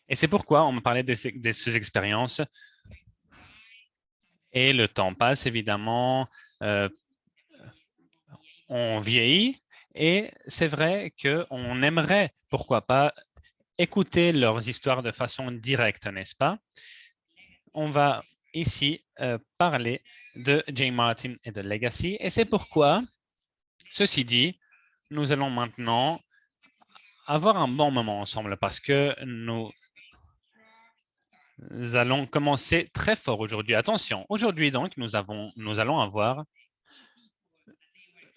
Et c'est pourquoi on me parlait de ces expériences. Et le temps passe, évidemment, euh, on vieillit. Et c'est vrai qu'on aimerait, pourquoi pas, écouter leurs histoires de façon directe, n'est-ce pas? On va ici parler de Jane Martin et de Legacy. Et c'est pourquoi, ceci dit, nous allons maintenant avoir un bon moment ensemble parce que nous allons commencer très fort aujourd'hui. Attention, aujourd'hui donc, nous allons avoir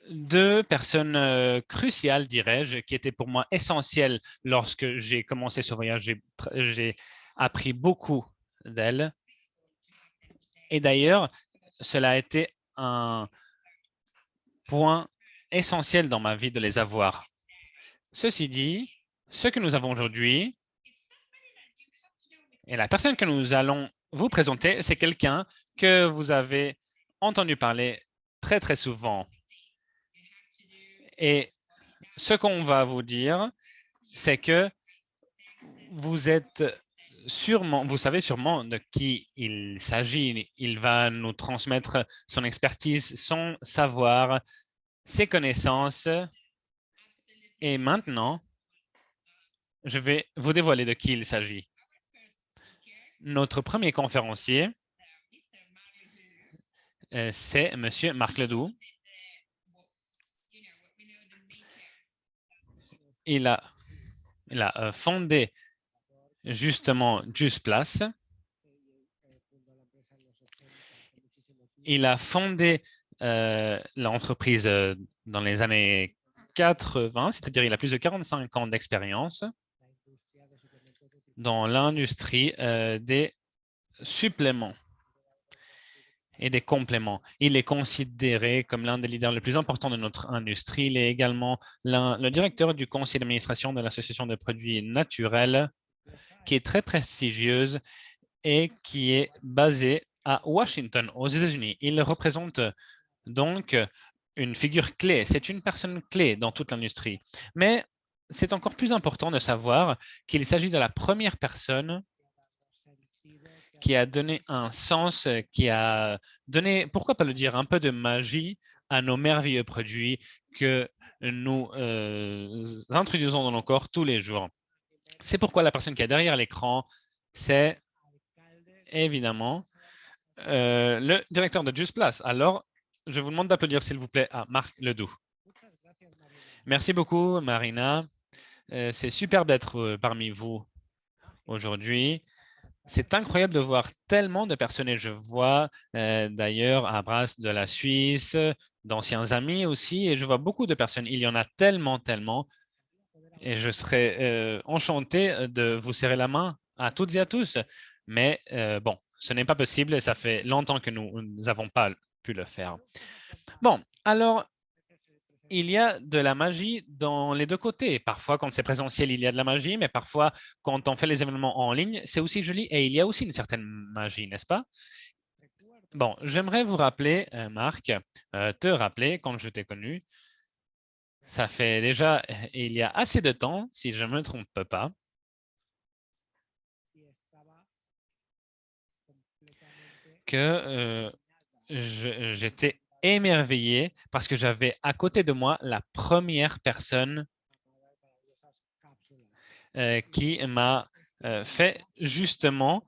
deux personnes cruciales, dirais-je, qui étaient pour moi essentielles lorsque j'ai commencé ce voyage. J'ai appris beaucoup d'elles. Et d'ailleurs, cela a été un point essentiel dans ma vie de les avoir. Ceci dit, ce que nous avons aujourd'hui et la personne que nous allons vous présenter, c'est quelqu'un que vous avez entendu parler très, très souvent. Et ce qu'on va vous dire, c'est que vous êtes sûrement, vous savez sûrement de qui il s'agit. Il va nous transmettre son expertise, son savoir, ses connaissances. Et maintenant, je vais vous dévoiler de qui il s'agit. Notre premier conférencier, c'est M. Marc Ledoux. Il a fondé justement Just Place. Il a fondé l'entreprise dans les années 80, c'est-à-dire il a plus de 45 ans d'expérience dans l'industrie des suppléments et des compléments. Il est considéré comme l'un des leaders les plus importants de notre industrie. Il est également le directeur du conseil d'administration de l'Association de produits naturels, qui est très prestigieuse et qui est basée à Washington, aux États-Unis. Il représente donc une figure clé. C'est une personne clé dans toute l'industrie. Mais c'est encore plus important de savoir qu'il s'agit de la première personne qui a donné un sens, qui a donné, pourquoi pas le dire, un peu de magie à nos merveilleux produits que nous introduisons dans nos corps tous les jours. C'est pourquoi la personne qui est derrière l'écran, c'est évidemment le directeur de Just Place. Alors, je vous demande d'applaudir, s'il vous plaît, à Marc Ledoux. Merci beaucoup, Marina. C'est superbe d'être parmi vous aujourd'hui. C'est incroyable de voir tellement de personnes et je vois d'ailleurs à Brass de la Suisse, d'anciens amis aussi, et je vois beaucoup de personnes. Il y en a tellement, tellement, et je serais enchanté de vous serrer la main à toutes et à tous. Mais bon, ce n'est pas possible et ça fait longtemps que nous n'avons pas pu le faire. Bon, alors, il y a de la magie dans les deux côtés. Parfois, quand c'est présentiel, il y a de la magie, mais parfois, quand on fait les événements en ligne, c'est aussi joli et il y a aussi une certaine magie, n'est-ce pas? Bon, j'aimerais vous rappeler, Marc, te rappeler quand je t'ai connu. Ça fait déjà, il y a assez de temps, si je ne me trompe pas, que j'étais émerveillé parce que j'avais à côté de moi la première personne qui m'a fait justement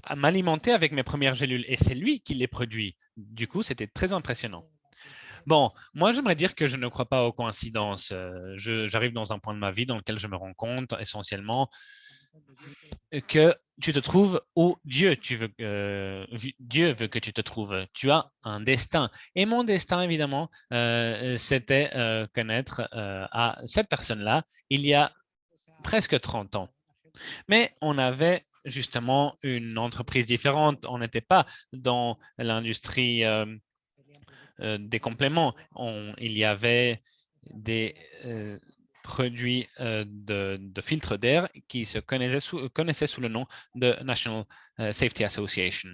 à m'alimenter avec mes premières gélules et c'est lui qui les produit. Du coup, c'était très impressionnant. Bon, moi, j'aimerais dire que je ne crois pas aux coïncidences. J'arrive dans un point de ma vie dans lequel je me rends compte essentiellement que tu te trouves où Dieu veut que tu te trouves. Tu as un destin. Et mon destin, évidemment, c'était connaître à cette personne-là il y a presque 30 ans. Mais on avait justement une entreprise différente. On n'était pas dans l'industrie des compléments. Il y avait des produits de filtre d'air qui se connaissaient sous le nom de National Safety Association.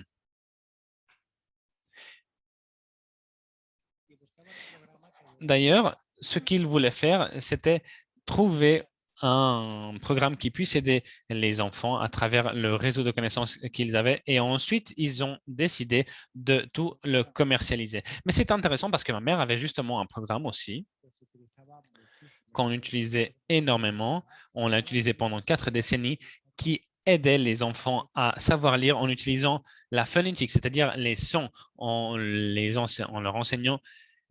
D'ailleurs, ce qu'ils voulaient faire, c'était trouver un programme qui puisse aider les enfants à travers le réseau de connaissances qu'ils avaient. Et ensuite, ils ont décidé de tout le commercialiser. Mais c'est intéressant parce que ma mère avait justement un programme aussi qu'on utilisait énormément. On l'a utilisé pendant 4 décennies, qui aidait les enfants à savoir lire en utilisant la phonétique, c'est-à-dire les sons, en leur enseignant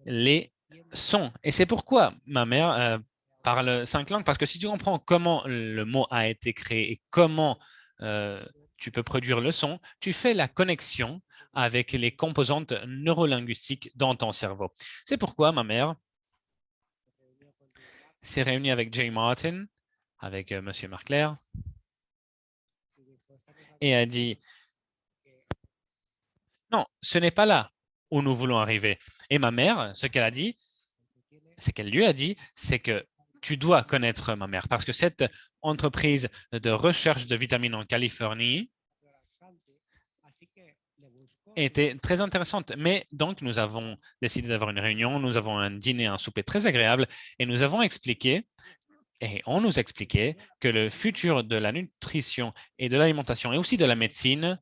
les sons. Et c'est pourquoi ma mère parle 5 langues, parce que si tu comprends comment le mot a été créé et comment tu peux produire le son, tu fais la connexion avec les composantes neurolinguistiques dans ton cerveau. C'est pourquoi ma mère s'est réunie avec Jay Martin, avec Monsieur Marclair, et a dit, non, ce n'est pas là où nous voulons arriver. Et ma mère, ce qu'elle a dit, ce qu'elle lui a dit, c'est que tu dois connaître ma mère parce que cette entreprise de recherche de vitamines en Californie était très intéressante. Mais donc, nous avons décidé d'avoir une réunion, nous avons un dîner, un souper très agréable et nous avons expliqué et on nous expliquait que le futur de la nutrition et de l'alimentation et aussi de la médecine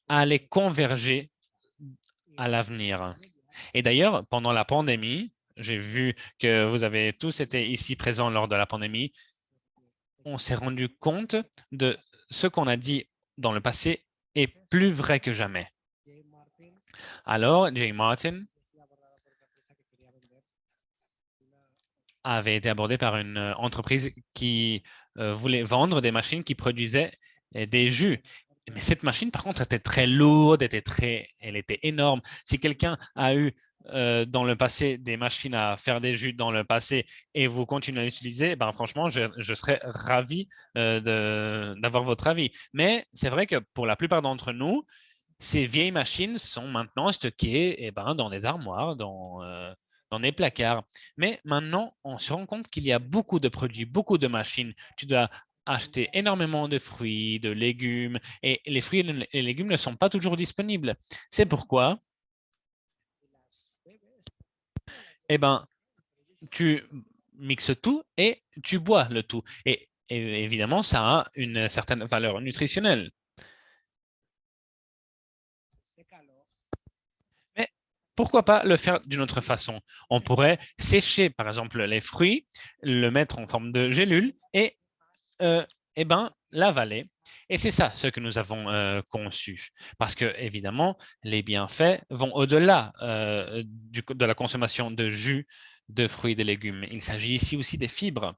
allait converger à l'avenir. Et d'ailleurs, pendant la pandémie, j'ai vu que vous avez tous été ici présents lors de la pandémie, on s'est rendu compte de ce qu'on a dit dans le passé est plus vrai que jamais. Alors, Jay Martin avait été abordé par une entreprise qui voulait vendre des machines qui produisaient des jus. Mais cette machine, par contre, était très lourde, elle était énorme. Si quelqu'un a eu dans le passé des machines à faire des jus dans le passé et vous continuez à l'utiliser, ben, franchement, je serais ravi d'avoir votre avis. Mais c'est vrai que pour la plupart d'entre nous, ces vieilles machines sont maintenant stockées ben, dans des armoires, dans des placards. Mais maintenant, on se rend compte qu'il y a beaucoup de produits, beaucoup de machines. Tu dois acheter énormément de fruits, de légumes, et les fruits et les légumes ne sont pas toujours disponibles. C'est pourquoi, eh ben, tu mixes tout et tu bois le tout. Et évidemment, ça a une certaine valeur nutritionnelle. Mais pourquoi pas le faire d'une autre façon? On pourrait sécher, par exemple, les fruits, le mettre en forme de gélule et eh ben, l'avaler. Et c'est ça ce que nous avons conçu. Parce que, évidemment, les bienfaits vont au-delà de la consommation de jus, de fruits et de légumes. Il s'agit ici aussi des fibres,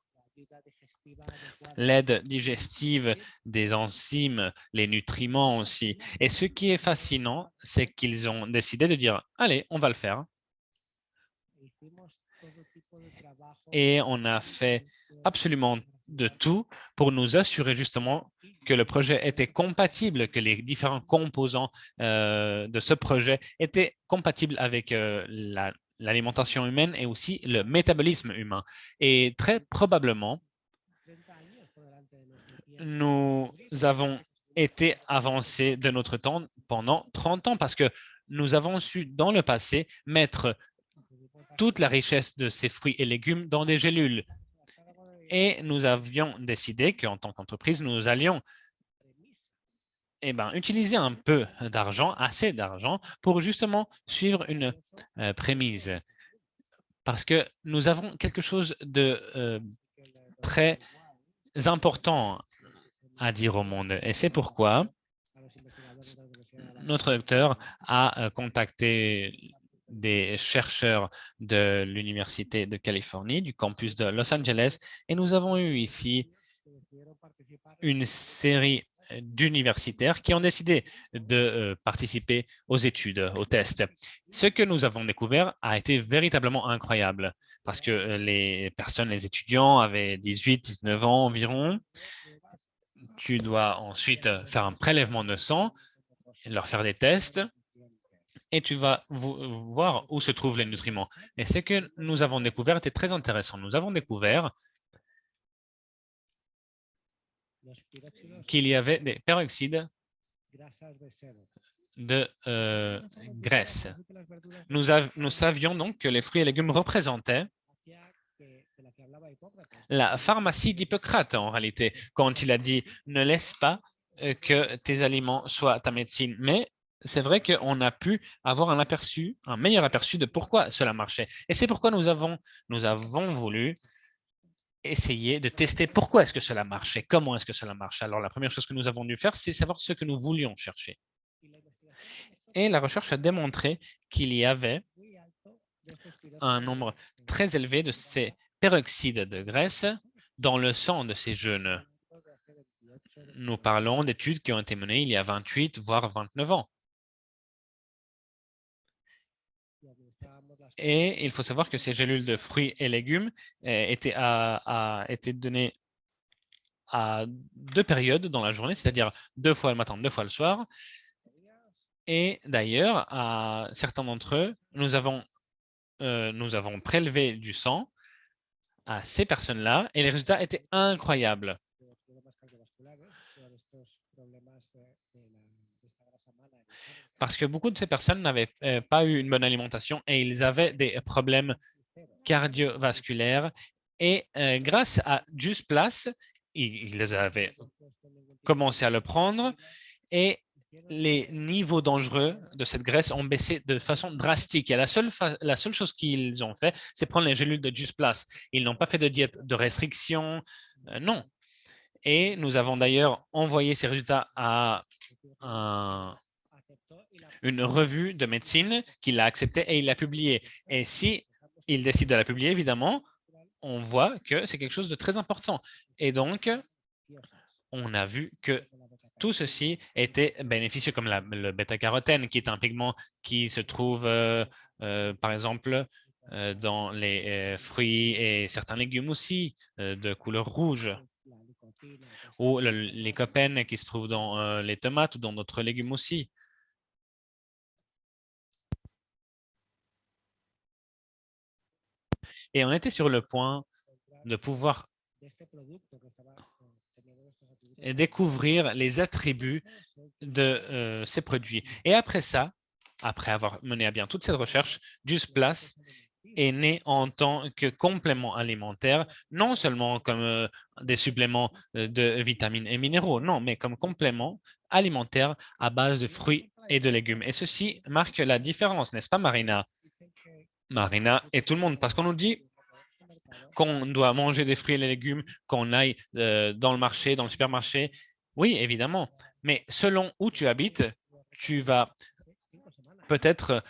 l'aide digestive des enzymes, les nutriments aussi. Et ce qui est fascinant, c'est qu'ils ont décidé de dire, allez, on va le faire. Et on a fait absolument de tout pour nous assurer justement que le projet était compatible, que les différents composants de ce projet étaient compatibles avec l'alimentation humaine et aussi le métabolisme humain. Et très probablement, nous avons été avancés de notre temps pendant 30 ans parce que nous avons su dans le passé mettre toute la richesse de ces fruits et légumes dans des gélules. Et nous avions décidé qu'en tant qu'entreprise, nous allions ben, utiliser un peu d'argent, assez d'argent, pour justement suivre une prémisse. Parce que nous avons quelque chose de très important à dire au monde. Et c'est pourquoi notre docteur a contacté des chercheurs de l'Université de Californie, du campus de Los Angeles, et nous avons eu ici une série d'universitaires qui ont décidé de participer aux études, aux tests. Ce que nous avons découvert a été véritablement incroyable parce que les personnes, les étudiants avaient 18, 19 ans environ. Tu dois ensuite faire un prélèvement de sang, leur faire des tests et tu vas voir où se trouvent les nutriments. Et ce que nous avons découvert était très intéressant. Nous avons découvert qu'il y avait des peroxydes de graisse. Nous savions donc que les fruits et légumes représentaient la pharmacie d'Hippocrate, en réalité, quand il a dit « ne laisse pas que tes aliments soient ta médecine ». Mais c'est vrai qu'on a pu avoir un aperçu, un meilleur aperçu de pourquoi cela marchait. Et c'est pourquoi nous avons voulu essayer de tester pourquoi est-ce que cela marchait, comment est-ce que cela marche. Alors, la première chose que nous avons dû faire, c'est savoir ce que nous voulions chercher. Et la recherche a démontré qu'il y avait un nombre très élevé de ces peroxydes de graisse dans le sang de ces jeunes. Nous parlons d'études qui ont été menées il y a 28, voire 29 ans. Et il faut savoir que ces gélules de fruits et légumes étaient données à 2 périodes dans la journée, c'est-à-dire 2 fois le matin, 2 fois le soir. Et d'ailleurs, à certains d'entre eux, nous avons prélevé du sang à ces personnes-là et les résultats étaient incroyables. Parce que beaucoup de ces personnes n'avaient pas eu une bonne alimentation et ils avaient des problèmes cardiovasculaires. Et grâce à Just Place, ils avaient commencé à le prendre et les niveaux dangereux de cette graisse ont baissé de façon drastique. Et la seule chose qu'ils ont fait, c'est prendre les gélules de Just Place. Ils n'ont pas fait de diète de restriction, non. Et nous avons d'ailleurs envoyé ces résultats à une revue de médecine qui l'a accepté et il l'a publié. Et si il décide de la publier, évidemment, on voit que c'est quelque chose de très important. Et donc, on a vu que tout ceci était bénéficieux, comme le bêta-carotène, qui est un pigment qui se trouve, par exemple, dans les fruits et certains légumes aussi, de couleur rouge, ou les lycopène qui se trouvent dans les tomates ou dans d'autres légumes aussi. Et on était sur le point de pouvoir découvrir les attributs de ces produits. Et après ça, après avoir mené à bien toute cette recherche, Just Place est né en tant que complément alimentaire, non seulement comme des suppléments de vitamines et minéraux, non, mais comme complément alimentaire à base de fruits et de légumes. Et ceci marque la différence, n'est-ce pas, Marina? Marina et tout le monde, parce qu'on nous dit qu'on doit manger des fruits et des légumes, qu'on aille dans le marché, dans le supermarché. Oui, évidemment. Mais selon où tu habites, tu vas peut-être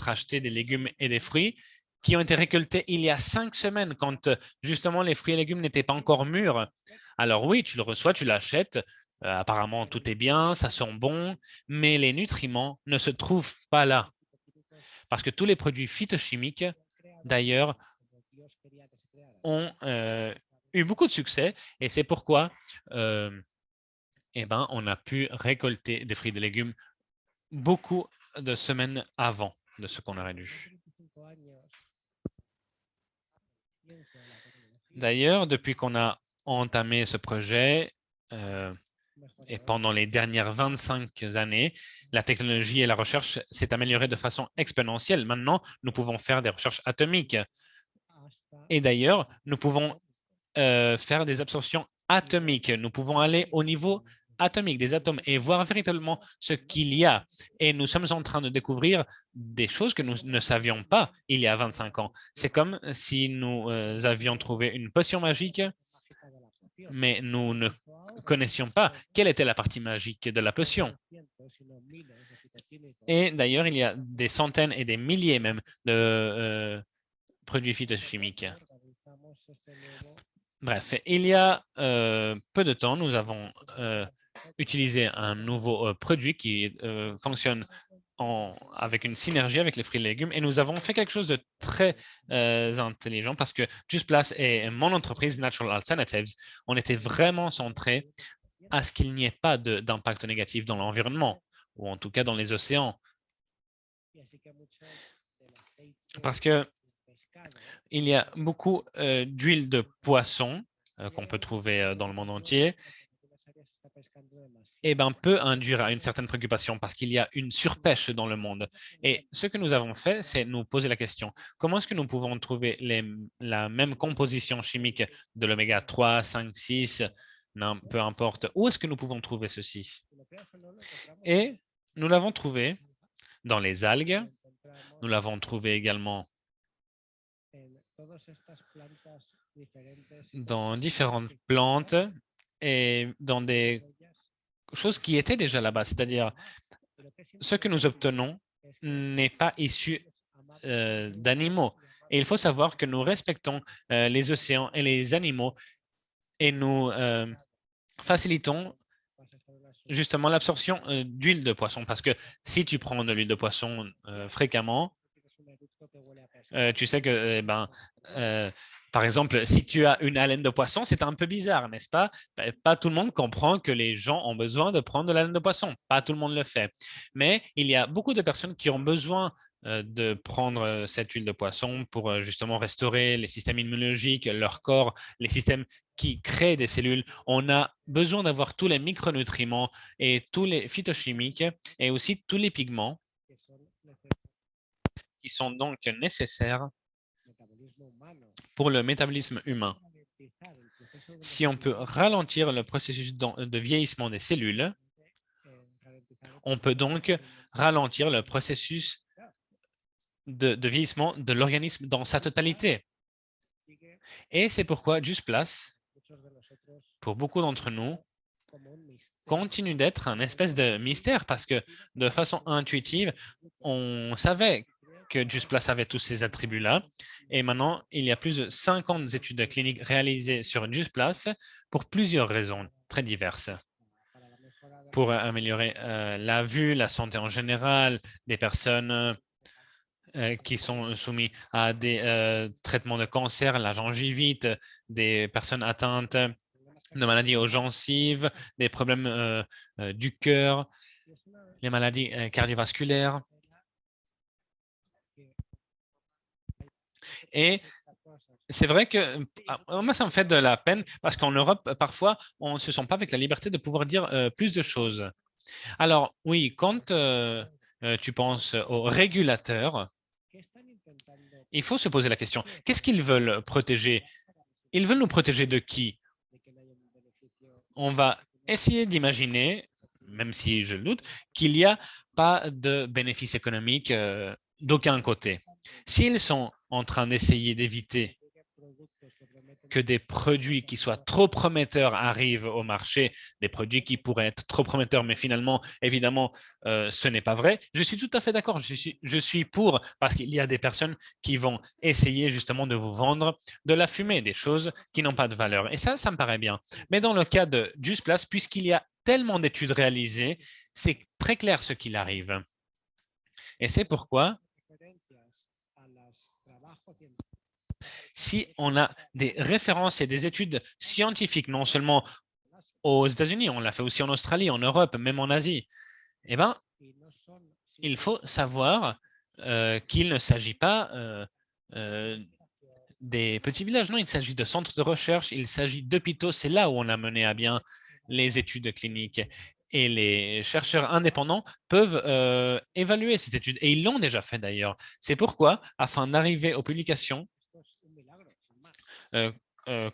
acheter des légumes et des fruits qui ont été récoltés il y a 5 semaines, quand justement les fruits et légumes n'étaient pas encore mûrs. Alors oui, tu le reçois, tu l'achètes. Apparemment, tout est bien, ça sent bon, mais les nutriments ne se trouvent pas là. Parce que tous les produits phytochimiques, d'ailleurs, ont eu beaucoup de succès et c'est pourquoi on a pu récolter des fruits et des légumes beaucoup de semaines avant de ce qu'on aurait dû. D'ailleurs, depuis qu'on a entamé ce projet et pendant les dernières 25 années, la technologie et la recherche s'est améliorée de façon exponentielle. Maintenant, nous pouvons faire des recherches atomiques. Et d'ailleurs, nous pouvons faire des absorptions atomiques. Nous pouvons aller au niveau atomique des atomes et voir véritablement ce qu'il y a. Et nous sommes en train de découvrir des choses que nous ne savions pas il y a 25 ans. C'est comme si nous avions trouvé une potion magique, mais nous ne connaissions pas quelle était la partie magique de la potion. Et d'ailleurs, il y a des centaines et des milliers même de produits phytochimiques. Bref, il y a peu de temps, nous avons utilisé un nouveau produit qui fonctionne avec une synergie avec les fruits et légumes et nous avons fait quelque chose de très intelligent parce que Just Place et mon entreprise Natural Alternatives, on était vraiment centrés à ce qu'il n'y ait pas d'impact négatif dans l'environnement ou en tout cas dans les océans. Parce que il y a beaucoup d'huile de poisson qu'on peut trouver dans le monde entier. eh ben, peut induire à une certaine préoccupation parce qu'il y a une surpêche dans le monde. Et ce que nous avons fait, c'est nous poser la question, comment est-ce que nous pouvons trouver la même composition chimique de l'oméga 3, 5, 6, non, peu importe, où est-ce que nous pouvons trouver ceci? Et nous l'avons trouvé dans les algues, nous l'avons trouvé également dans différentes plantes et dans des choses qui étaient déjà là-bas, c'est-à-dire ce que nous obtenons n'est pas issu d'animaux. Et il faut savoir que nous respectons les océans et les animaux et nous facilitons justement l'absorption d'huile de poisson parce que si tu prends de l'huile de poisson fréquemment, tu sais que, par exemple, si tu as une haleine de poisson, c'est un peu bizarre, n'est-ce pas? Pas tout le monde comprend que les gens ont besoin de prendre de l'haleine de poisson. Pas tout le monde le fait. Mais il y a beaucoup de personnes qui ont besoin de prendre cette huile de poisson pour justement restaurer les systèmes immunologiques, leur corps, les systèmes qui créent des cellules. On a besoin d'avoir tous les micronutriments et tous les phytochimiques et aussi tous les pigments qui sont donc nécessaires pour le métabolisme humain. Si on peut ralentir le processus de vieillissement des cellules, on peut donc ralentir le processus de vieillissement de l'organisme dans sa totalité. Et c'est pourquoi Just Place, pour beaucoup d'entre nous, continue d'être un espèce de mystère parce que de façon intuitive, on savait que Just Place avait tous ces attributs-là. Et maintenant, il y a plus de 50 études cliniques réalisées sur Just Place pour plusieurs raisons très diverses. Pour améliorer la vue, la santé en général, des personnes qui sont soumises à des traitements de cancer, la gingivite, des personnes atteintes de maladies aux gencives, des problèmes du cœur, les maladies cardiovasculaires. Et c'est vrai que moi, ça me fait de la peine parce qu'en Europe, parfois, on ne se sent pas avec la liberté de pouvoir dire plus de choses. Alors, oui, quand tu penses aux régulateurs, il faut se poser la question, qu'est-ce qu'ils veulent protéger? Ils veulent nous protéger de qui? On va essayer d'imaginer, même si je le doute, qu'il n'y a pas de bénéfices économiques d'aucun côté. S'ils sont en train d'essayer d'éviter que des produits qui soient trop prometteurs arrivent au marché, des produits qui pourraient être trop prometteurs, mais finalement, évidemment, ce n'est pas vrai. Je suis tout à fait d'accord. Je suis pour, parce qu'il y a des personnes qui vont essayer justement de vous vendre de la fumée, des choses qui n'ont pas de valeur. Et ça me paraît bien. Mais dans le cas de Just Place, puisqu'il y a tellement d'études réalisées, c'est très clair ce qu'il arrive. Et c'est pourquoi si on a des références et des études scientifiques, non seulement aux États-Unis, on l'a fait aussi en Australie, en Europe, même en Asie, eh ben, il faut savoir qu'il ne s'agit pas des petits villages, non, il s'agit de centres de recherche, il s'agit d'hôpitaux, c'est là où on a mené à bien les études cliniques. Et les chercheurs indépendants peuvent évaluer ces études, et ils l'ont déjà fait d'ailleurs. C'est pourquoi, afin d'arriver aux publications,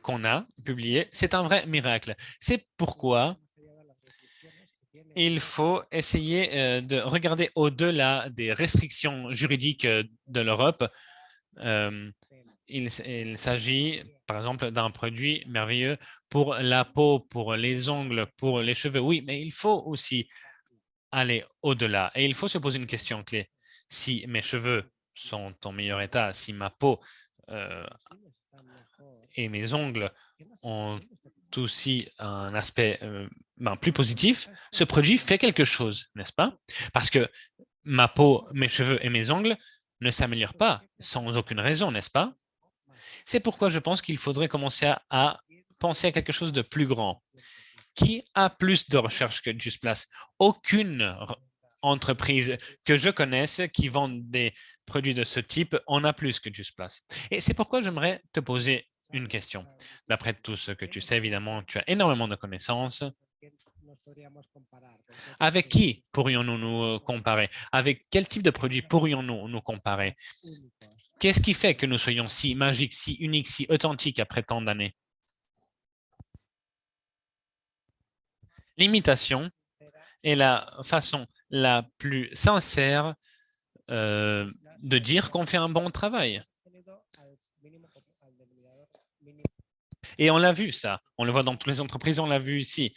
qu'on a publié, c'est un vrai miracle. C'est pourquoi il faut essayer de regarder au-delà des restrictions juridiques de l'Europe. Il s'agit, par exemple, d'un produit merveilleux pour la peau, pour les ongles, pour les cheveux. Oui, mais il faut aussi aller au-delà. Et il faut se poser une question clé. Si mes cheveux sont en meilleur état, si ma peau et mes ongles ont aussi un aspect plus positif, ce produit fait quelque chose, n'est-ce pas? Parce que ma peau, mes cheveux et mes ongles ne s'améliorent pas sans aucune raison, n'est-ce pas? C'est pourquoi je pense qu'il faudrait commencer à penser à quelque chose de plus grand. Qui a plus de recherche que Just Place? Aucune entreprise que je connaisse qui vend des produits de ce type en a plus que Just Place. Et c'est pourquoi j'aimerais te poser une question. D'après tout ce que tu sais, évidemment, tu as énormément de connaissances. Avec qui pourrions-nous nous comparer? Avec quel type de produit pourrions-nous nous comparer? Qu'est-ce qui fait que nous soyons si magiques, si uniques, si authentiques après tant d'années? L'imitation est la façon la plus sincère de dire qu'on fait un bon travail. Et on l'a vu ça, on le voit dans toutes les entreprises, on l'a vu ici.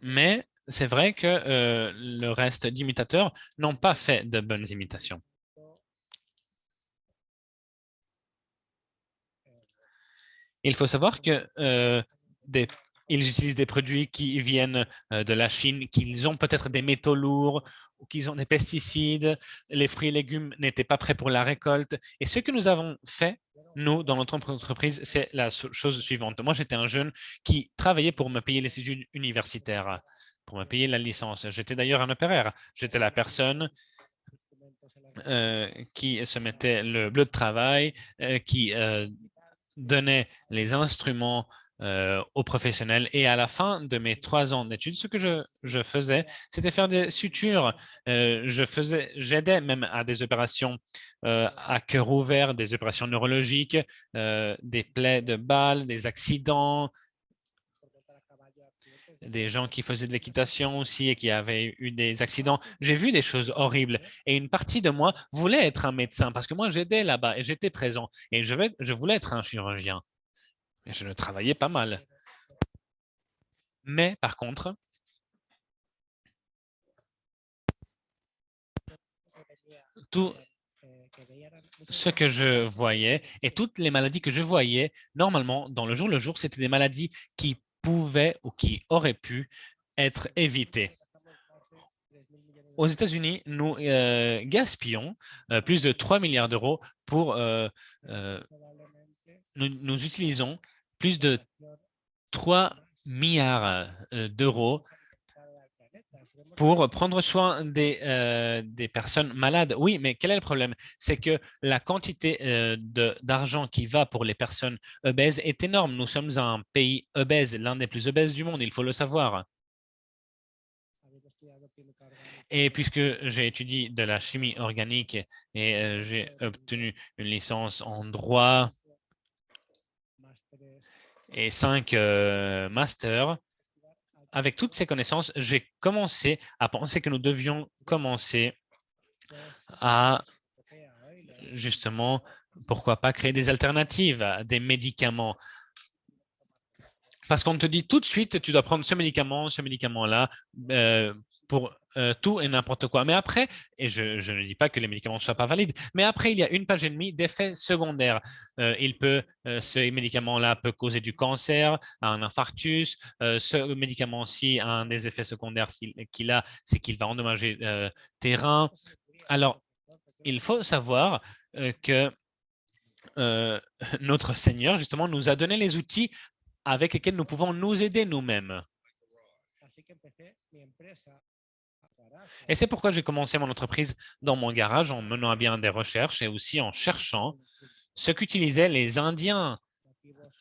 Mais c'est vrai que le reste d'imitateurs n'ont pas fait de bonnes imitations. Il faut savoir que ils utilisent des produits qui viennent de la Chine, qu'ils ont peut-être des métaux lourds, ou qu'ils ont des pesticides, les fruits et légumes n'étaient pas prêts pour la récolte. Et ce que nous avons fait, nous, dans notre entreprise, c'est la chose suivante. Moi, j'étais un jeune qui travaillait pour me payer les études universitaires, pour me payer la licence. J'étais d'ailleurs un opéraire. J'étais la personne qui se mettait le bleu de travail, qui donnait les instruments aux professionnels. Et à la fin de mes 3 ans d'études, ce que je faisais, c'était faire des sutures. J'aidais même à des opérations à cœur ouvert, des opérations neurologiques, des plaies de balles, des accidents, des gens qui faisaient de l'équitation aussi et qui avaient eu des accidents. J'ai vu des choses horribles et une partie de moi voulait être un médecin parce que moi, j'aidais là-bas et j'étais présent et je voulais être un chirurgien. Et je ne travaillais pas mal. Mais par contre, tout ce que je voyais et toutes les maladies que je voyais, normalement, dans le jour, c'était des maladies qui pouvaient ou qui auraient pu être évitées. Aux États-Unis, nous gaspillons plus de 3 milliards d'euros pour... nous utilisons plus de 3 milliards d'euros pour prendre soin des personnes malades. Oui, mais quel est le problème? C'est que la quantité d'argent qui va pour les personnes obèses est énorme. Nous sommes un pays obèse, l'un des plus obèses du monde, il faut le savoir. Et puisque j'ai étudié de la chimie organique et j'ai obtenu une licence en droit et 5 masters, avec toutes ces connaissances, j'ai commencé à penser que nous devions commencer à justement, pourquoi pas créer des alternatives à des médicaments. Parce qu'on te dit tout de suite, tu dois prendre ce médicament-là, pour tout et n'importe quoi. Mais après, et je ne dis pas que les médicaments ne soient pas valides, mais après, il y a 1 page et demie d'effets secondaires. Ce médicament-là peut causer du cancer, un infarctus. Ce médicament-ci a un des effets secondaires qu'il a, c'est qu'il va endommager tes reins. Alors, il faut savoir que notre Seigneur, justement, nous a donné les outils avec lesquels nous pouvons nous aider nous-mêmes. Et c'est pourquoi j'ai commencé mon entreprise dans mon garage en menant à bien des recherches et aussi en cherchant ce qu'utilisaient les Indiens,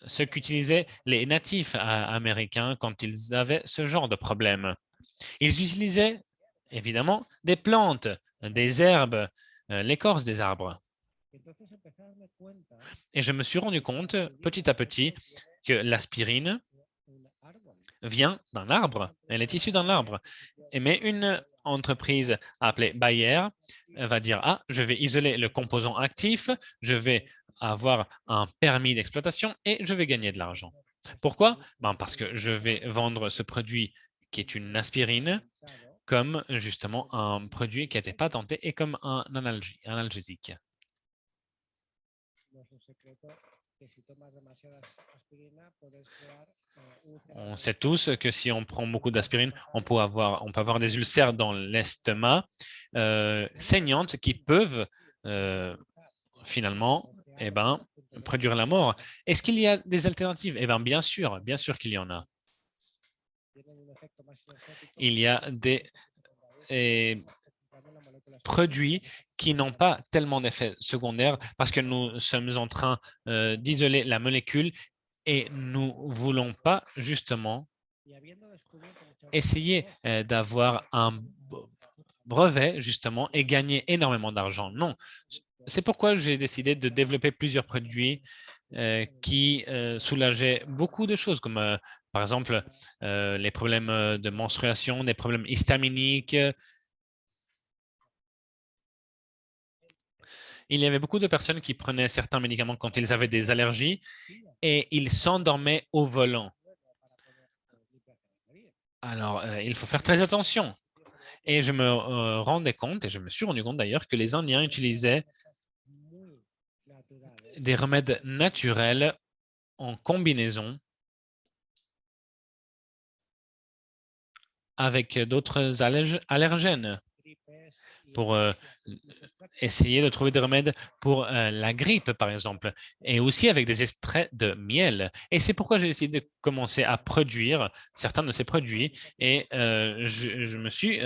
ce qu'utilisaient les natifs américains quand ils avaient ce genre de problème. Ils utilisaient évidemment des plantes, des herbes, l'écorce des arbres. Et je me suis rendu compte petit à petit que l'aspirine vient d'un arbre. Elle est issue d'un arbre. Mais une entreprise appelée Bayer va dire, ah, je vais isoler le composant actif, je vais avoir un permis d'exploitation et je vais gagner de l'argent. Pourquoi? Parce que je vais vendre ce produit qui est une aspirine comme justement un produit qui a été patenté et comme un analgésique. On sait tous que si on prend beaucoup d'aspirine, on peut avoir des ulcères dans l'estomac saignantes qui peuvent finalement produire la mort. Est-ce qu'il y a des alternatives? Bien sûr qu'il y en a. Il y a des produits qui n'ont pas tellement d'effets secondaires parce que nous sommes en train d'isoler la molécule et nous ne voulons pas justement essayer d'avoir un brevet, justement, et gagner énormément d'argent. Non. C'est pourquoi j'ai décidé de développer plusieurs produits qui soulageaient beaucoup de choses, comme par exemple les problèmes de menstruation, des problèmes histaminiques. Il y avait beaucoup de personnes qui prenaient certains médicaments quand ils avaient des allergies et ils s'endormaient au volant. Alors, il faut faire très attention. Et je me rendais compte, et je me suis rendu compte d'ailleurs, que les Indiens utilisaient des remèdes naturels en combinaison avec d'autres allergènes pour essayer de trouver des remèdes pour la grippe, par exemple, et aussi avec des extraits de miel. Et c'est pourquoi j'ai décidé de commencer à produire certains de ces produits. Et je me suis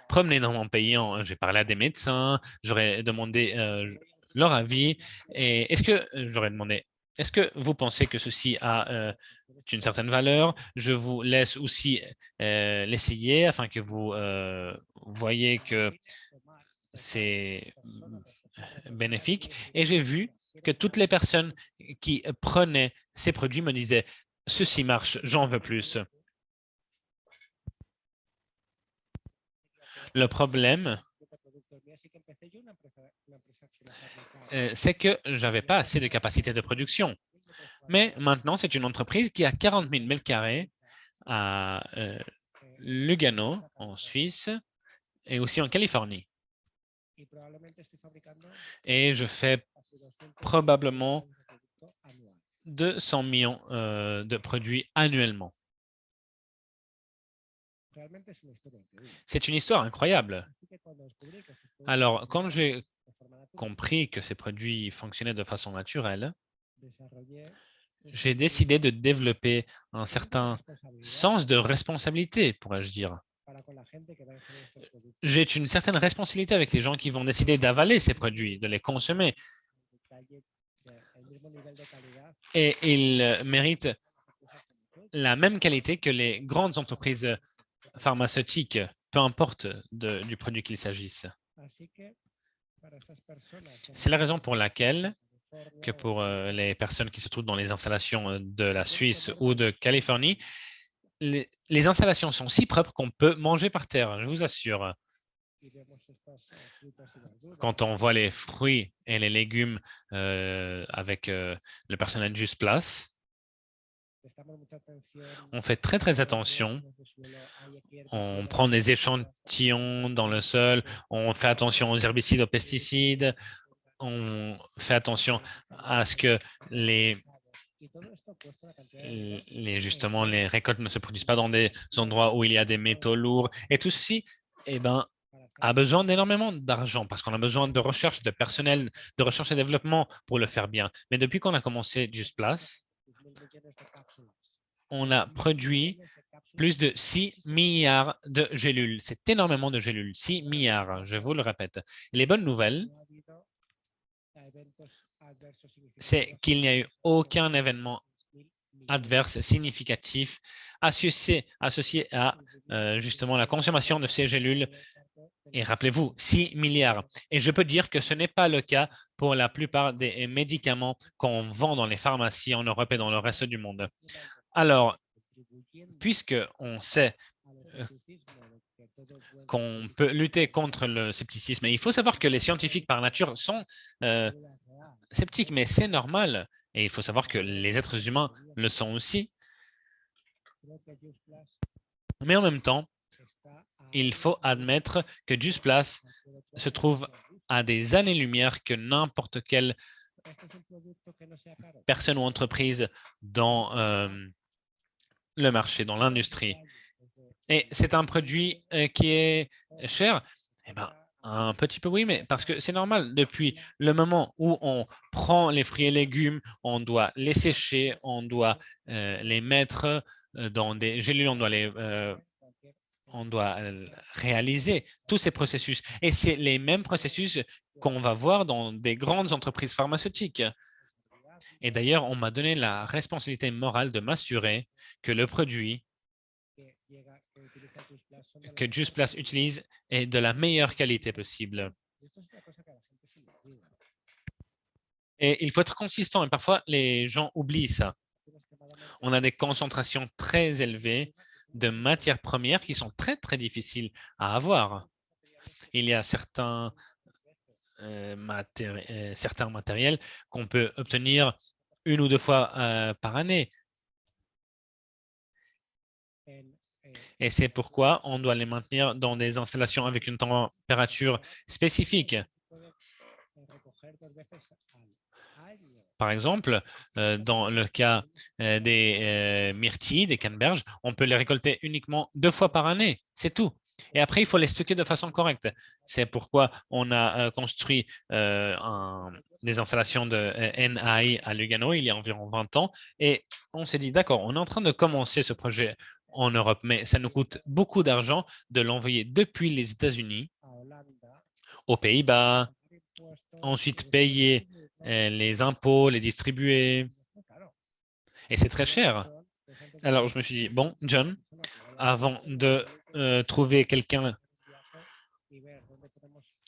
promené dans mon pays, j'ai parlé à des médecins, j'aurais demandé leur avis. Et est-ce que j'aurais demandé, est-ce que vous pensez que ceci a une certaine valeur? Je vous laisse aussi l'essayer afin que vous voyez que c'est bénéfique. Et j'ai vu que toutes les personnes qui prenaient ces produits me disaient, ceci marche, j'en veux plus. Le problème, c'est que je n'avais pas assez de capacité de production. Mais maintenant, c'est une entreprise qui a 40 000 mètres carrés à Lugano, en Suisse, et aussi en Californie. Et je fais probablement 200 millions de produits annuellement. C'est une histoire incroyable. Alors, quand j'ai compris que ces produits fonctionnaient de façon naturelle, j'ai décidé de développer un certain sens de responsabilité, pourrais-je dire. J'ai une certaine responsabilité avec les gens qui vont décider d'avaler ces produits, de les consommer. Et ils méritent la même qualité que les grandes entreprises pharmaceutiques, peu importe du produit qu'il s'agisse. C'est la raison pour laquelle que pour les personnes qui se trouvent dans les installations de la Suisse ou de Californie, les installations sont si propres qu'on peut manger par terre, je vous assure. Quand on voit les fruits et les légumes avec le personnel Just Place, on fait très, très attention. On prend des échantillons dans le sol, on fait attention aux herbicides, aux pesticides, on fait attention à ce que justement, les récoltes ne se produisent pas dans des endroits où il y a des métaux lourds. Et tout ceci, eh ben, a besoin d'énormément d'argent parce qu'on a besoin de recherche, de personnel, de recherche et développement pour le faire bien. Mais depuis qu'on a commencé Just Place, on a produit plus de 6 milliards de gélules. C'est énormément de gélules, 6 milliards, je vous le répète. Les bonnes nouvelles, c'est qu'il n'y a eu aucun événement adverse significatif associé à justement la consommation de ces gélules. Et rappelez-vous, 6 milliards. Et je peux dire que ce n'est pas le cas pour la plupart des médicaments qu'on vend dans les pharmacies en Europe et dans le reste du monde. Alors, puisqu'on sait qu'on peut lutter contre le scepticisme, et il faut savoir que les scientifiques par nature sont sceptiques, mais c'est normal. Et il faut savoir que les êtres humains le sont aussi. Mais en même temps, il faut admettre que Just Place se trouve à des années-lumière que n'importe quelle personne ou entreprise dans le marché, dans l'industrie. Et c'est un produit qui est cher. Eh ben, un petit peu oui, mais parce que c'est normal. Depuis le moment où on prend les fruits et légumes, on doit les sécher, on doit les mettre dans des gélules, on doit réaliser tous ces processus. Et c'est les mêmes processus qu'on va voir dans des grandes entreprises pharmaceutiques. Et d'ailleurs, on m'a donné la responsabilité morale de m'assurer que le produit que Just Place utilise est de la meilleure qualité possible. Et il faut être consistant et parfois les gens oublient ça. On a des concentrations très élevées de matières premières qui sont très, très difficiles à avoir. Il y a certains matériels qu'on peut obtenir 1 ou 2 fois par année. Et c'est pourquoi on doit les maintenir dans des installations avec une température spécifique. Par exemple, dans le cas des myrtilles, des canneberges, on peut les récolter uniquement 2 fois par année, c'est tout. Et après, il faut les stocker de façon correcte. C'est pourquoi on a construit des installations de NI à Lugano il y a environ 20 ans. Et on s'est dit, d'accord, on est en train de commencer ce projet en Europe, mais ça nous coûte beaucoup d'argent de l'envoyer depuis les États-Unis aux Pays-Bas, ensuite payer les impôts, les distribuer. Et c'est très cher. Alors, je me suis dit, bon, John, avant de trouver quelqu'un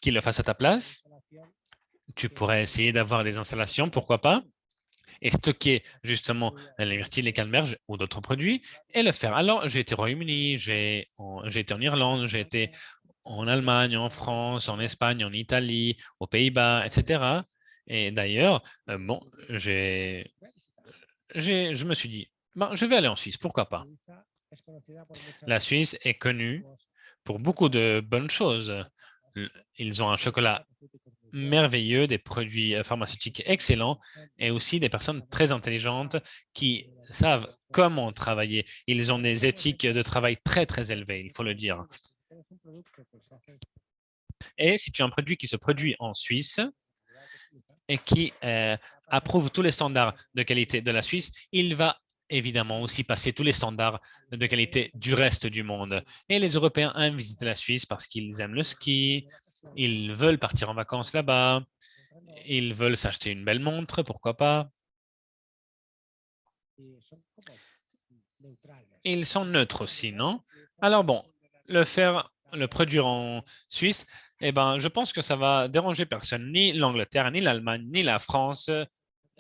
qui le fasse à ta place, tu pourrais essayer d'avoir des installations, pourquoi pas, et stocker justement les myrtilles, les canneberges ou d'autres produits et le faire. Alors, j'ai été au Royaume-Uni, j'ai été en Irlande, j'ai été en Allemagne, en France, en Espagne, en Italie, aux Pays-Bas, etc. Et d'ailleurs, bon, je me suis dit, ben, je vais aller en Suisse, pourquoi pas. La Suisse est connue pour beaucoup de bonnes choses. Ils ont un chocolat merveilleux, des produits pharmaceutiques excellents et aussi des personnes très intelligentes qui savent comment travailler. Ils ont des éthiques de travail très, très élevées, il faut le dire. Et si tu as un produit qui se produit en Suisse et qui approuve tous les standards de qualité de la Suisse, il va évidemment aussi passer tous les standards de qualité du reste du monde. Et les Européens aiment visiter la Suisse parce qu'ils aiment le ski, ils veulent partir en vacances là-bas, ils veulent s'acheter une belle montre, pourquoi pas. Ils sont neutres aussi, non? Alors bon, le produire en Suisse, eh ben, je pense que ça va déranger personne, ni l'Angleterre, ni l'Allemagne, ni la France,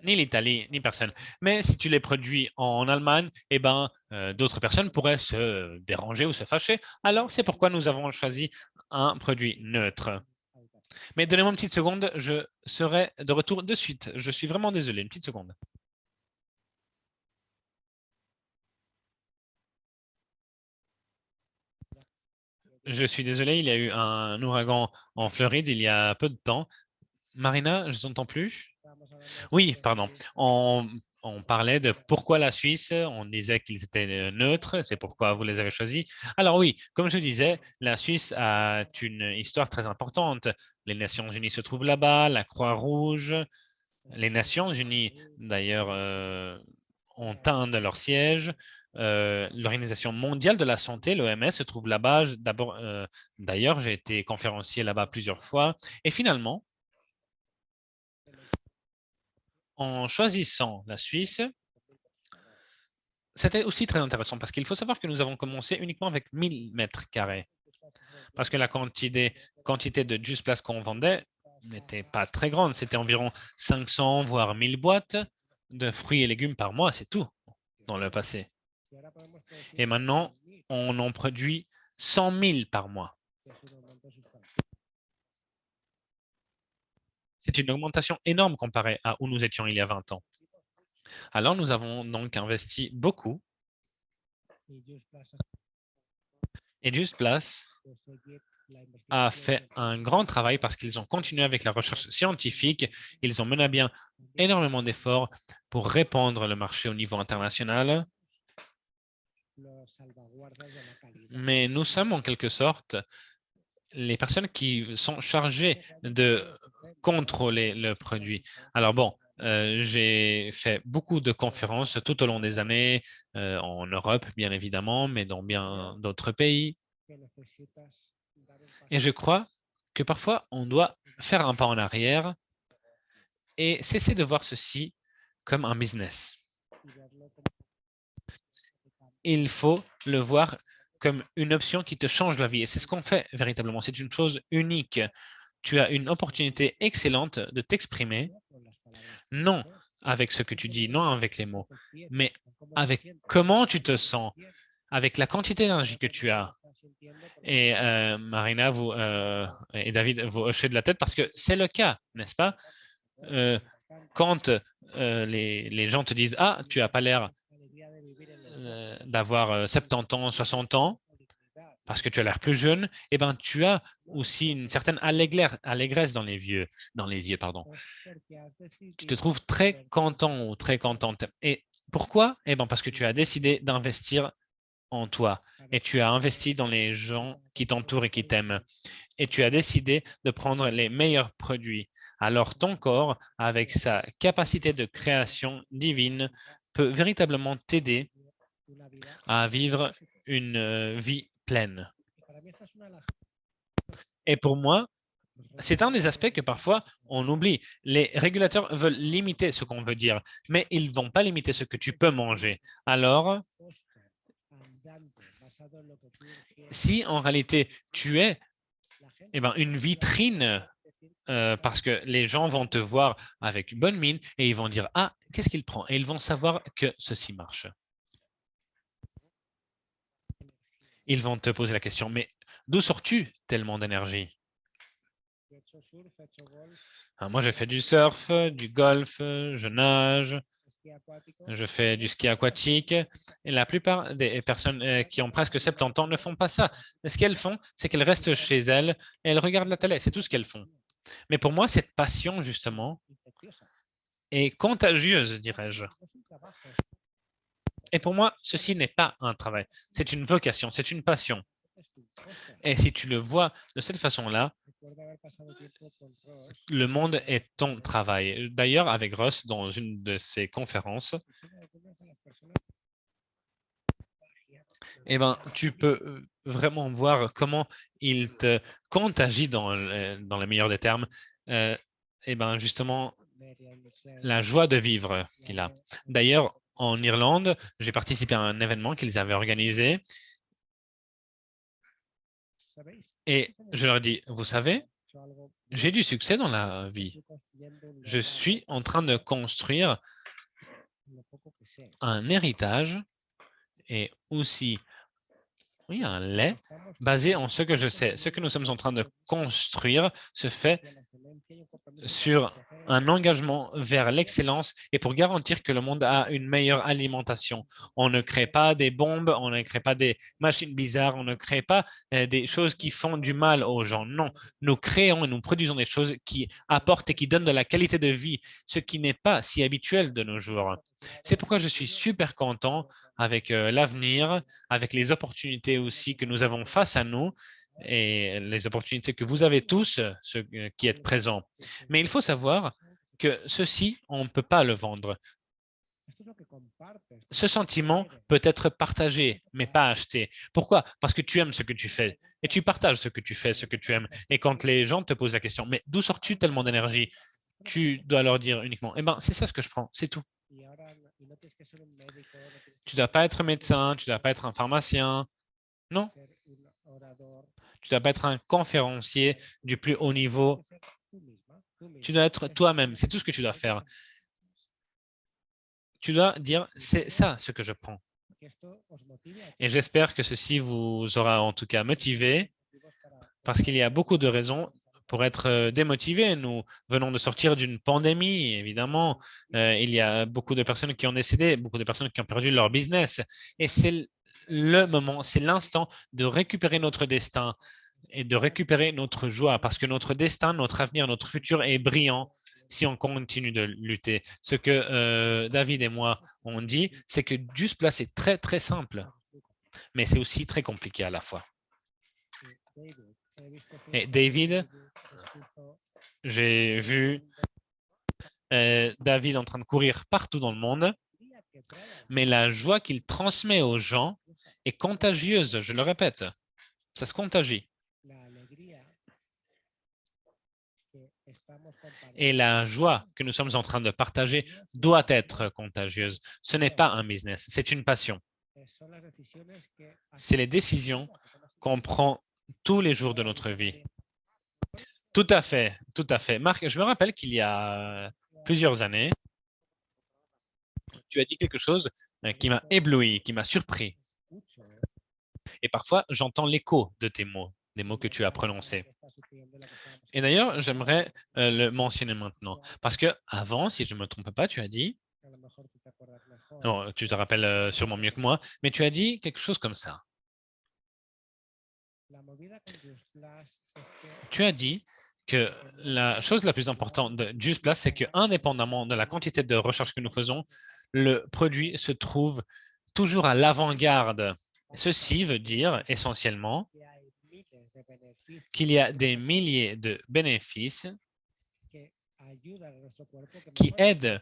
ni l'Italie, ni personne. Mais si tu les produis en Allemagne, eh ben, d'autres personnes pourraient se déranger ou se fâcher. Alors, c'est pourquoi nous avons choisi un produit neutre. Mais donnez-moi une petite seconde, je serai de retour de suite. Je suis vraiment désolé, une petite seconde. Je suis désolé, il y a eu un ouragan en Floride il y a peu de temps. Marina, je ne t'entends plus. Oui, pardon. On parlait de pourquoi la Suisse, on disait qu'ils étaient neutres, c'est pourquoi vous les avez choisis. Alors oui, comme je disais, la Suisse a une histoire très importante. Les Nations Unies se trouvent là-bas, la Croix-Rouge. Les Nations Unies, d'ailleurs, ont un de leurs sièges. L'Organisation mondiale de la santé, l'OMS, se trouve là-bas. D'ailleurs, j'ai été conférencier là-bas plusieurs fois. Et finalement, en choisissant la Suisse, c'était aussi très intéressant parce qu'il faut savoir que nous avons commencé uniquement avec 1000 mètres carrés. Parce que la quantité de Just Place qu'on vendait n'était pas très grande. C'était environ 500, voire 1000 boîtes de fruits et légumes par mois, c'est tout dans le passé. Et maintenant, on en produit 100 000 par mois. C'est une augmentation énorme comparée à où nous étions il y a 20 ans. Alors, nous avons donc investi beaucoup. Et Just Place a fait un grand travail parce qu'ils ont continué avec la recherche scientifique. Ils ont mené à bien énormément d'efforts pour répandre le marché au niveau international. Mais nous sommes en quelque sorte les personnes qui sont chargées de contrôler le produit. Alors bon, j'ai fait beaucoup de conférences tout au long des années, en Europe bien évidemment, mais dans bien d'autres pays. Et je crois que parfois, on doit faire un pas en arrière et cesser de voir ceci comme un business. Il faut le voir comme une option qui te change la vie. Et c'est ce qu'on fait véritablement. C'est une chose unique. Tu as une opportunité excellente de t'exprimer, non avec ce que tu dis, non avec les mots, mais avec comment tu te sens, avec la quantité d'énergie que tu as. Et Marina et David, vous hochez de la tête parce que c'est le cas, n'est-ce pas? Quand les gens te disent « Ah, tu n'as pas l'air d'avoir 70 ans, 60 ans, parce que tu as l'air plus jeune, eh ben, tu as aussi une certaine allégresse dans les yeux, pardon. Tu te trouves très content ou très contente. Et pourquoi? Eh ben, parce que tu as décidé d'investir en toi et tu as investi dans les gens qui t'entourent et qui t'aiment. Et tu as décidé de prendre les meilleurs produits. Alors, ton corps, avec sa capacité de création divine, peut véritablement t'aider à vivre une vie pleine. Et pour moi, c'est un des aspects que parfois on oublie. Les régulateurs veulent limiter ce qu'on veut dire, mais ils ne vont pas limiter ce que tu peux manger. Alors, si en réalité tu es une vitrine, parce que les gens vont te voir avec une bonne mine et ils vont dire « Ah, qu'est-ce qu'il prend ?» Et ils vont savoir que ceci marche. Ils vont te poser la question « Mais d'où sors-tu tellement d'énergie ?» Moi, je fais du surf, du golf, je nage, je fais du ski aquatique. Et la plupart des personnes qui ont presque 70 ans ne font pas ça. Ce qu'elles font, c'est qu'elles restent chez elles et elles regardent la télé. C'est tout ce qu'elles font. Mais pour moi, cette passion, justement, est contagieuse, dirais-je. Et pour moi, ceci n'est pas un travail. C'est une vocation, c'est une passion. Et si tu le vois de cette façon-là, le monde est ton travail. D'ailleurs, avec Ross, dans une de ses conférences, tu peux vraiment voir comment il te contagie dans le meilleur des termes, justement, la joie de vivre qu'il a. D'ailleurs, en Irlande, j'ai participé à un événement qu'ils avaient organisé et je leur ai dit, vous savez, j'ai du succès dans la vie. Je suis en train de construire un héritage et aussi un lait basé en ce que je sais. Ce que nous sommes en train de construire se fait sur un engagement vers l'excellence et pour garantir que le monde a une meilleure alimentation. On ne crée pas des bombes, on ne crée pas des machines bizarres, on ne crée pas des choses qui font du mal aux gens. Non, nous créons et nous produisons des choses qui apportent et qui donnent de la qualité de vie, ce qui n'est pas si habituel de nos jours. C'est pourquoi je suis super content avec l'avenir, avec les opportunités aussi que nous avons face à nous et les opportunités que vous avez tous, ceux qui êtes présents. Mais il faut savoir que ceci, on ne peut pas le vendre. Ce sentiment peut être partagé, mais pas acheté. Pourquoi? Parce que tu aimes ce que tu fais et tu partages ce que tu fais, ce que tu aimes. Et quand les gens te posent la question, mais d'où sors-tu tellement d'énergie? Tu dois leur dire uniquement, c'est ça ce que je prends, c'est tout. Tu ne dois pas être médecin, tu ne dois pas être un pharmacien. Non, tu ne dois pas être un conférencier du plus haut niveau. Tu dois être toi-même. C'est tout ce que tu dois faire. Tu dois dire, c'est ça ce que je prends. Et j'espère que ceci vous aura en tout cas motivé, parce qu'il y a beaucoup de raisons pour être démotivé. Nous venons de sortir d'une pandémie, évidemment. Il y a beaucoup de personnes qui ont décédé, beaucoup de personnes qui ont perdu leur business. Et c'est le moment, c'est l'instant de récupérer notre destin et de récupérer notre joie, parce que notre destin, notre avenir, notre futur est brillant si on continue de lutter. Ce que David et moi on dit, c'est que Just Place est très, très simple, mais c'est aussi très compliqué à la fois. Et David, j'ai vu David en train de courir partout dans le monde, mais la joie qu'il transmet aux gens est contagieuse, je le répète. Ça se contagie. Et la joie que nous sommes en train de partager doit être contagieuse. Ce n'est pas un business, c'est une passion. C'est les décisions qu'on prend tous les jours de notre vie. Tout à fait, tout à fait. Marc, je me rappelle qu'il y a plusieurs années, tu as dit quelque chose qui m'a ébloui, qui m'a surpris. Et parfois, j'entends l'écho de tes mots, des mots que tu as prononcés. Et d'ailleurs, j'aimerais le mentionner maintenant. Parce que avant, si je ne me trompe pas, tu as dit, non, tu te rappelles sûrement mieux que moi, mais tu as dit quelque chose comme ça. Tu as dit que la chose la plus importante de Just Plus, c'est que, indépendamment de la quantité de recherche que nous faisons, le produit se trouve toujours à l'avant-garde. Ceci veut dire essentiellement qu'il y a des milliers de bénéfices qui aident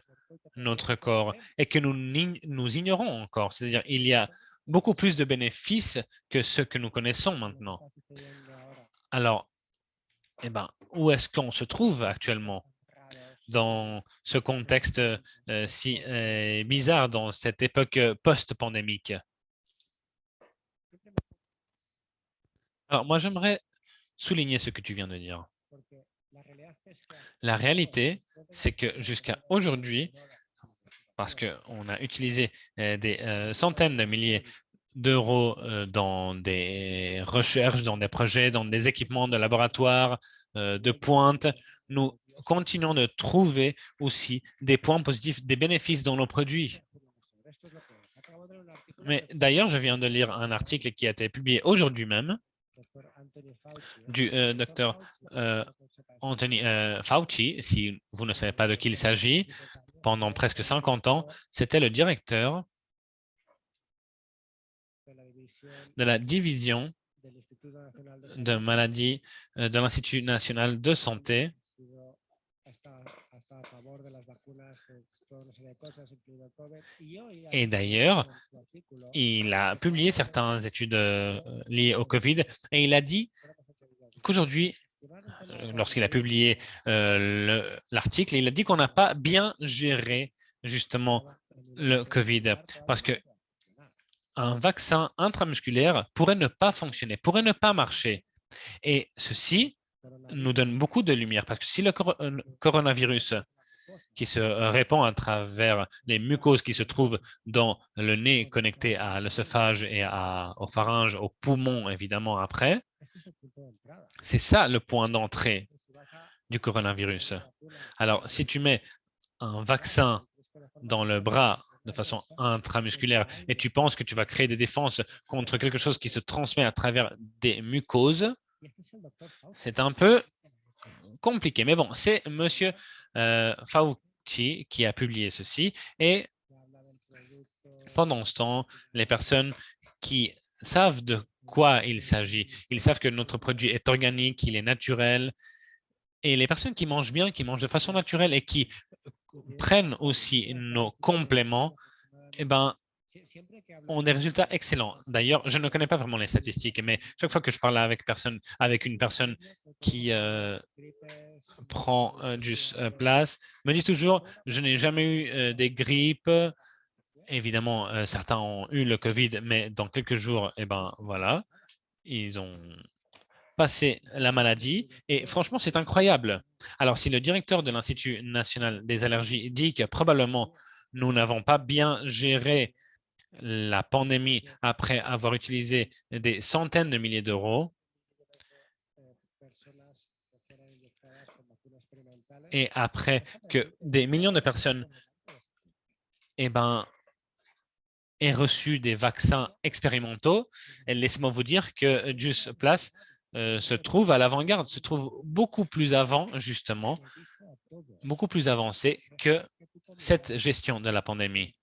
notre corps et que nous ignorons encore. C'est-à-dire il y a beaucoup plus de bénéfices que ceux que nous connaissons maintenant. Alors, eh ben, où est-ce qu'on se trouve actuellement dans ce contexte si bizarre, dans cette époque post-pandémique? Alors, moi, j'aimerais souligner ce que tu viens de dire. La réalité, c'est que jusqu'à aujourd'hui, parce qu'on a utilisé des centaines de milliers d'euros dans des recherches, dans des projets, dans des équipements de laboratoire, de pointe, nous continuons de trouver aussi des points positifs, des bénéfices dans nos produits. Mais d'ailleurs, je viens de lire un article qui a été publié aujourd'hui même du docteur Anthony Fauci. Si vous ne savez pas de qui il s'agit, pendant presque 50 ans, c'était le directeur de la division de maladies de l'Institut national de santé. Et d'ailleurs, il a publié certaines études liées au COVID et il a dit qu'aujourd'hui, lorsqu'il a publié l'article, il a dit qu'on n'a pas bien géré justement le COVID parce que un vaccin intramusculaire pourrait ne pas fonctionner, pourrait ne pas marcher. Et ceci nous donne beaucoup de lumière parce que si le coronavirus qui se répand à travers les mucoses qui se trouvent dans le nez connecté à l'œsophage et au pharynge, aux poumons évidemment après, c'est ça le point d'entrée du coronavirus. Alors, si tu mets un vaccin dans le bras de façon intramusculaire et tu penses que tu vas créer des défenses contre quelque chose qui se transmet à travers des mucoses, c'est un peu compliqué. Mais bon, c'est M. Fauci qui a publié ceci et pendant ce temps, les personnes qui savent de quoi il s'agit, ils savent que notre produit est organique, qu'il est naturel, et les personnes qui mangent bien, qui mangent de façon naturelle et qui prennent aussi nos compléments, eh ben, ont des résultats excellents. D'ailleurs, je ne connais pas vraiment les statistiques, mais chaque fois que je parle avec une personne qui prend Just Plus, me dit toujours, je n'ai jamais eu des grippes. Évidemment, certains ont eu le COVID, mais dans quelques jours, eh ben, voilà, ils ont passé la maladie. Et franchement, c'est incroyable. Alors, si le directeur de l'Institut national des allergies dit que probablement nous n'avons pas bien géré la pandémie après avoir utilisé des centaines de milliers d'euros, et après que des millions de personnes eh ben, aient reçu des vaccins expérimentaux, laissez-moi vous dire que Just Plus se trouve à l'avant-garde, se trouve beaucoup plus avant, justement, beaucoup plus avancé que cette gestion de la pandémie.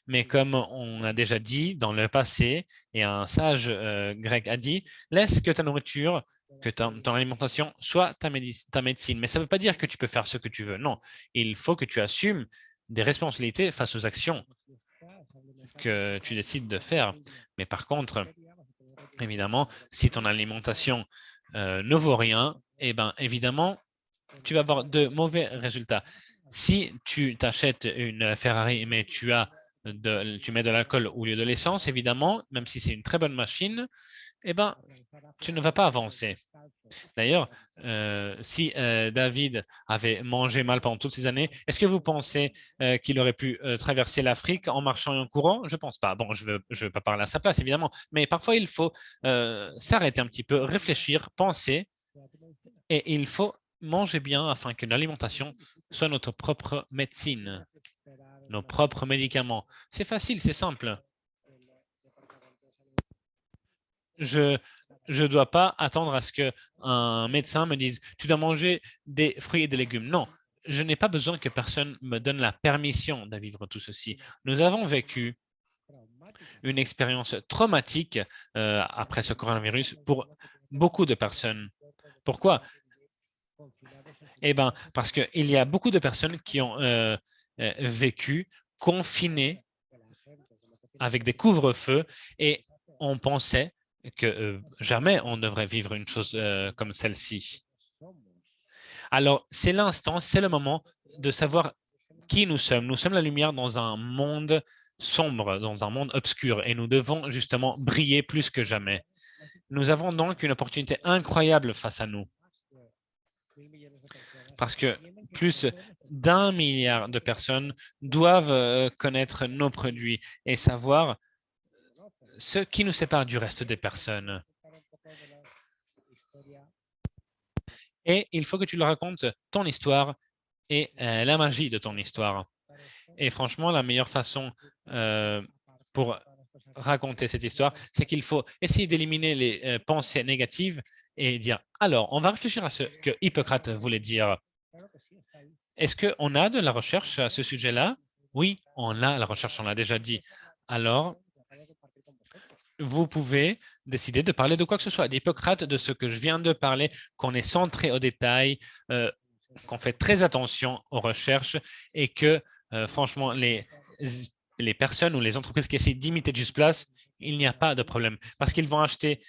Mais comme on a déjà dit dans le passé, et un sage grec a dit, laisse que ta nourriture, que ton alimentation soit ta médecine. Mais ça ne veut pas dire que tu peux faire ce que tu veux. Non, il faut que tu assumes des responsabilités face aux actions que tu décides de faire. Mais par contre, évidemment, si ton alimentation ne vaut rien, eh ben, évidemment, tu vas avoir de mauvais résultats. Si tu t'achètes une Ferrari, mais tu as tu mets de l'alcool au lieu de l'essence, évidemment, même si c'est une très bonne machine, eh ben, tu ne vas pas avancer. D'ailleurs, si David avait mangé mal pendant toutes ces années, est-ce que vous pensez qu'il aurait pu traverser l'Afrique en marchant et en courant? Je ne pense pas. Bon, je veux pas parler à sa place, évidemment, mais parfois il faut s'arrêter un petit peu, réfléchir, penser, et il faut manger bien afin que l'alimentation soit notre propre médecine, nos propres médicaments. C'est facile, c'est simple. Je ne dois pas attendre à ce qu'un médecin me dise « tu dois manger des fruits et des légumes ». Non, je n'ai pas besoin que personne me donne la permission de vivre tout ceci. Nous avons vécu une expérience traumatique après ce coronavirus pour beaucoup de personnes. Pourquoi? Eh bien, parce qu'il y a beaucoup de personnes qui ont vécu confinées avec des couvre-feux et on pensait que jamais on devrait vivre une chose comme celle-ci. Alors, c'est l'instant, c'est le moment de savoir qui nous sommes. Nous sommes la lumière dans un monde sombre, dans un monde obscur, et nous devons justement briller plus que jamais. Nous avons donc une opportunité incroyable face à nous, parce que plus d'1 milliard de personnes doivent connaître nos produits et savoir ce qui nous sépare du reste des personnes. Et il faut que tu leur racontes ton histoire et la magie de ton histoire. Et franchement, la meilleure façon pour raconter cette histoire, c'est qu'il faut essayer d'éliminer les pensées négatives et dire « Alors, on va réfléchir à ce que Hippocrate voulait dire. Est-ce qu'on a de la recherche à ce sujet-là? Oui, on a la recherche, on l'a déjà dit. Alors, vous pouvez décider de parler de quoi que ce soit, d'Hippocrate, de ce que je viens de parler, qu'on est centré aux détails, qu'on fait très attention aux recherches et que, franchement, les personnes ou les entreprises qui essaient d'imiter Just Place, il n'y a pas de problème parce qu'ils vont acheter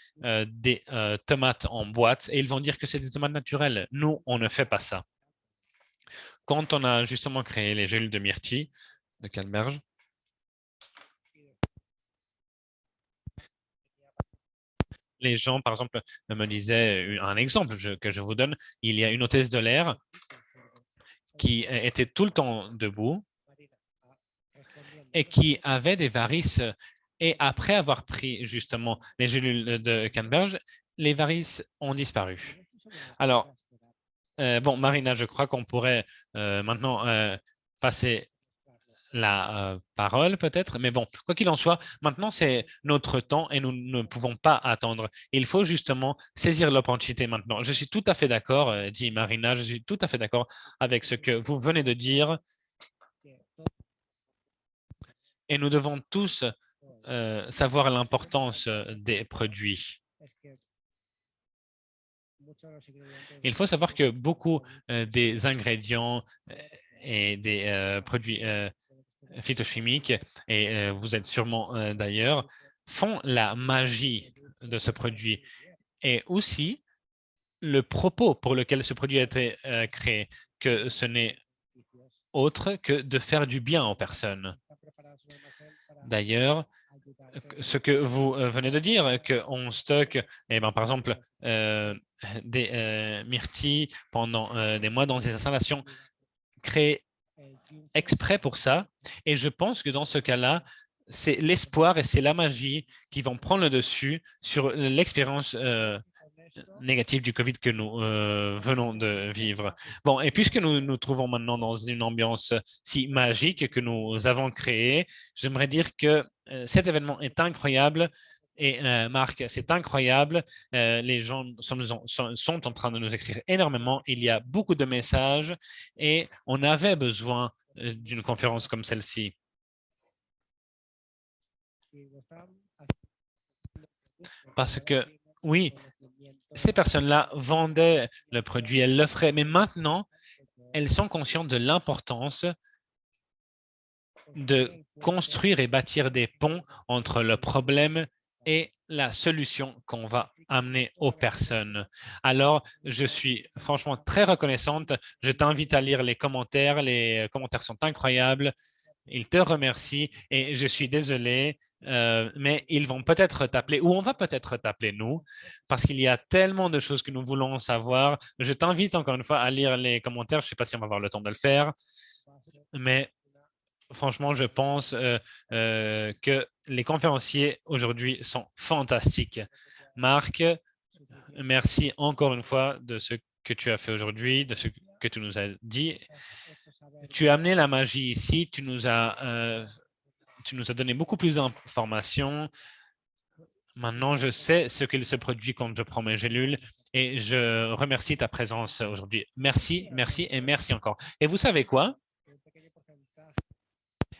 des tomates en boîte et ils vont dire que c'est des tomates naturelles. Nous, on ne fait pas ça. Quand on a justement créé les gélules de myrtille, de Calmerge, les gens, par exemple, me disaient un exemple que je vous donne. Il y a une hôtesse de l'air qui était tout le temps debout et qui avait des varices. Et après avoir pris justement les gélules de Canberge, les varices ont disparu. Alors, bon, Marina, je crois qu'on pourrait maintenant passer la parole peut-être, mais bon, quoi qu'il en soit, maintenant c'est notre temps et nous ne pouvons pas attendre. Il faut justement saisir l'opportunité maintenant. Je suis tout à fait d'accord, dit Marina, je suis tout à fait d'accord avec ce que vous venez de dire et nous devons tous savoir l'importance des produits. Il faut savoir que beaucoup des ingrédients et des produits phytochimiques, et vous êtes sûrement d'ailleurs, font la magie de ce produit. Et aussi, le propos pour lequel ce produit a été créé, que ce n'est autre que de faire du bien aux personnes. D'ailleurs, ce que vous venez de dire, qu'on stocke, eh ben, par exemple, des myrtilles pendant des mois dans des installations créées exprès pour ça. Et je pense que dans ce cas-là, c'est l'espoir et c'est la magie qui vont prendre le dessus sur l'expérience négative du COVID que nous venons de vivre. Bon, et puisque nous nous trouvons maintenant dans une ambiance si magique que nous avons créée, j'aimerais dire que cet événement est incroyable. Et Marc, c'est incroyable. Les gens sont en train de nous écrire énormément. Il y a beaucoup de messages et on avait besoin d'une conférence comme celle-ci. Parce que, oui, ces personnes-là vendaient le produit, elles l'offraient, mais maintenant, elles sont conscientes de l'importance de construire et bâtir des ponts entre le problème et la solution qu'on va amener aux personnes. Alors, je suis franchement très reconnaissante. Je t'invite à lire les commentaires. Les commentaires sont incroyables. Ils te remercient et je suis désolé, mais ils vont peut-être t'appeler ou on va peut-être t'appeler nous parce qu'il y a tellement de choses que nous voulons savoir. Je t'invite encore une fois à lire les commentaires. Je ne sais pas si on va avoir le temps de le faire, mais franchement, je pense que les conférenciers aujourd'hui sont fantastiques. Marc, merci encore une fois de ce que tu as fait aujourd'hui, de ce que tu nous as dit. Tu as amené la magie ici, tu nous as donné beaucoup plus d'informations. Maintenant, je sais ce qu'il se produit quand je prends mes gélules et je remercie ta présence aujourd'hui. Merci, merci et merci encore. Et vous savez quoi?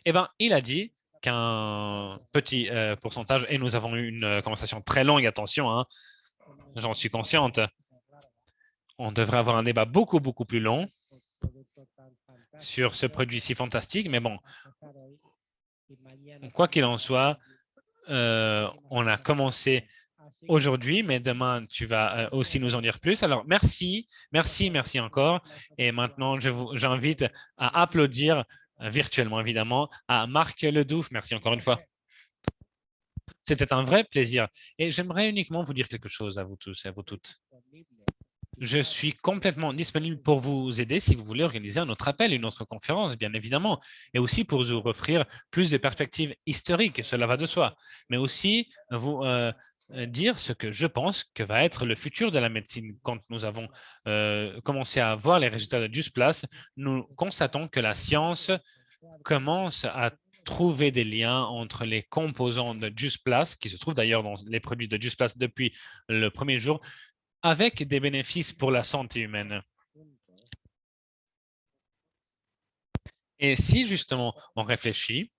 Eh bien, il a dit qu'un petit pourcentage, et nous avons eu une conversation très longue, attention, hein, j'en suis consciente, on devrait avoir un débat beaucoup, beaucoup plus long sur ce produit si fantastique, mais bon, quoi qu'il en soit, on a commencé aujourd'hui, mais demain, tu vas aussi nous en dire plus. Alors, merci, merci, merci encore. Et maintenant, j'invite à applaudir virtuellement, évidemment, à Marc Ledouf. Merci encore une fois. C'était un vrai plaisir. Et j'aimerais uniquement vous dire quelque chose à vous tous et à vous toutes. Je suis complètement disponible pour vous aider si vous voulez organiser un autre appel, une autre conférence, bien évidemment, et aussi pour vous offrir plus de perspectives historiques, cela va de soi, mais aussi vous dire ce que je pense que va être le futur de la médecine. Quand nous avons commencé à voir les résultats de JustPlace, nous constatons que la science commence à trouver des liens entre les composants de JustPlace, qui se trouvent d'ailleurs dans les produits de JustPlace depuis le premier jour, avec des bénéfices pour la santé humaine. Et si justement on réfléchit,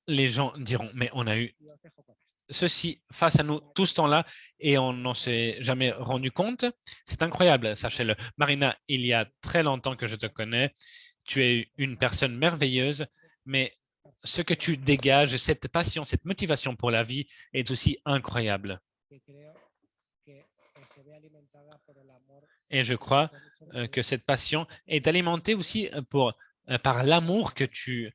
les gens diront, mais on a eu ceci face à nous tout ce temps-là et on n'en s'est jamais rendu compte. C'est incroyable, sachez-le. Marina, il y a très longtemps que je te connais. Tu es une personne merveilleuse, mais ce que tu dégages, cette passion, cette motivation pour la vie est aussi incroyable. Et je crois que cette passion est alimentée aussi par l'amour que tu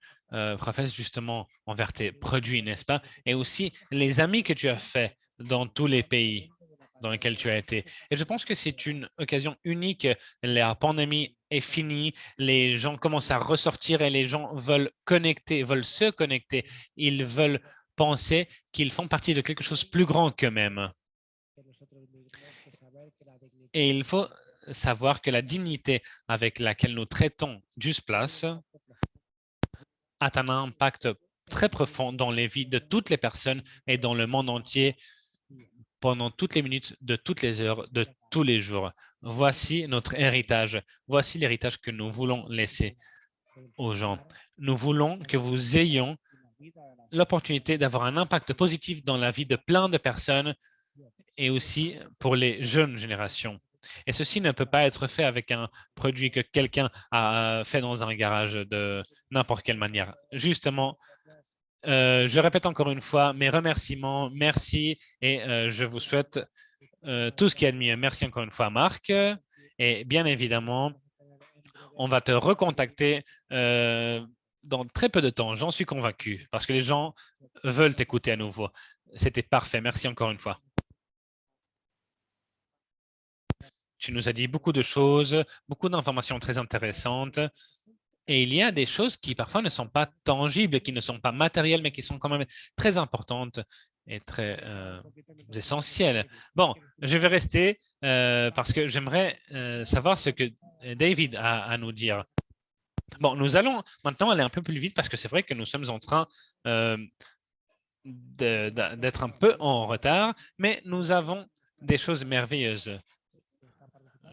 professes justement envers tes produits, n'est-ce pas? Et aussi les amis que tu as faits dans tous les pays dans lesquels tu as été. Et je pense que c'est une occasion unique. La pandémie est finie, les gens commencent à ressortir et les gens veulent connecter, veulent se connecter. Ils veulent penser qu'ils font partie de quelque chose de plus grand qu'eux-mêmes. Et il faut savoir que la dignité avec laquelle nous traitons JustPlace a un impact très profond dans les vies de toutes les personnes et dans le monde entier pendant toutes les minutes, de toutes les heures, de tous les jours. Voici notre héritage. Voici l'héritage que nous voulons laisser aux gens. Nous voulons que vous ayez l'opportunité d'avoir un impact positif dans la vie de plein de personnes et aussi pour les jeunes générations. Et ceci ne peut pas être fait avec un produit que quelqu'un a fait dans un garage de n'importe quelle manière. Justement, je répète encore une fois mes remerciements, merci et je vous souhaite tout ce qui est de mieux. Merci encore une fois, Marc. Et bien évidemment, on va te recontacter dans très peu de temps, j'en suis convaincu, parce que les gens veulent t'écouter à nouveau. C'était parfait. Merci encore une fois. Tu nous as dit beaucoup de choses, beaucoup d'informations très intéressantes. Et il y a des choses qui parfois ne sont pas tangibles, qui ne sont pas matérielles, mais qui sont quand même très importantes et très essentielles. Bon, je vais rester parce que j'aimerais savoir ce que David a à nous dire. Bon, nous allons maintenant aller un peu plus vite parce que c'est vrai que nous sommes en train d'être un peu en retard, mais nous avons des choses merveilleuses.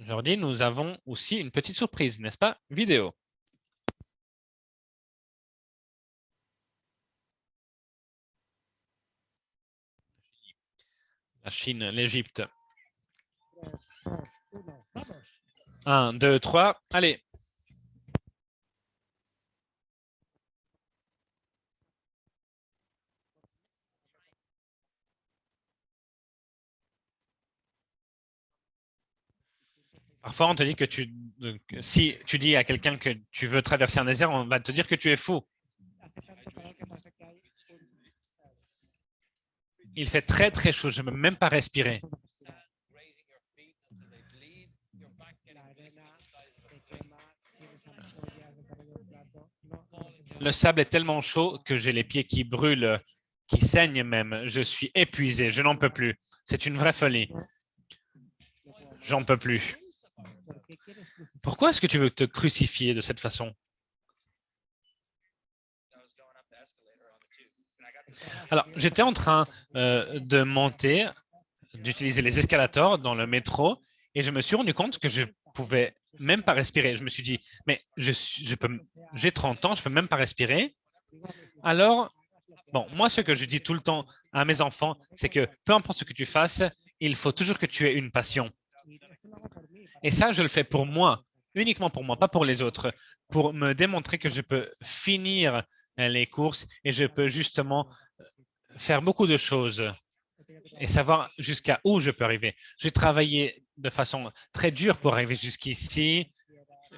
Aujourd'hui, nous avons aussi une petite surprise, n'est-ce pas? Vidéo. La Chine, l'Égypte. 1, 2, 3, allez. Parfois, on te dit que si tu dis à quelqu'un que tu veux traverser un désert, on va te dire que tu es fou. Il fait très, très chaud. Je ne peux même pas respirer. Le sable est tellement chaud que j'ai les pieds qui brûlent, qui saignent même. Je suis épuisé. Je n'en peux plus. C'est une vraie folie. J'en peux plus. Pourquoi est-ce que tu veux te crucifier de cette façon? Alors, j'étais en train de monter, d'utiliser les escalators dans le métro et je me suis rendu compte que je pouvais même pas respirer. Je me suis dit, mais j'ai 30 ans, je peux même pas respirer. Alors, bon, moi, ce que je dis tout le temps à mes enfants, c'est que peu importe ce que tu fasses, il faut toujours que tu aies une passion. Et ça, je le fais pour moi, uniquement pour moi, pas pour les autres, pour me démontrer que je peux finir les courses et je peux justement faire beaucoup de choses et savoir jusqu'à où je peux arriver. J'ai travaillé de façon très dure pour arriver jusqu'ici.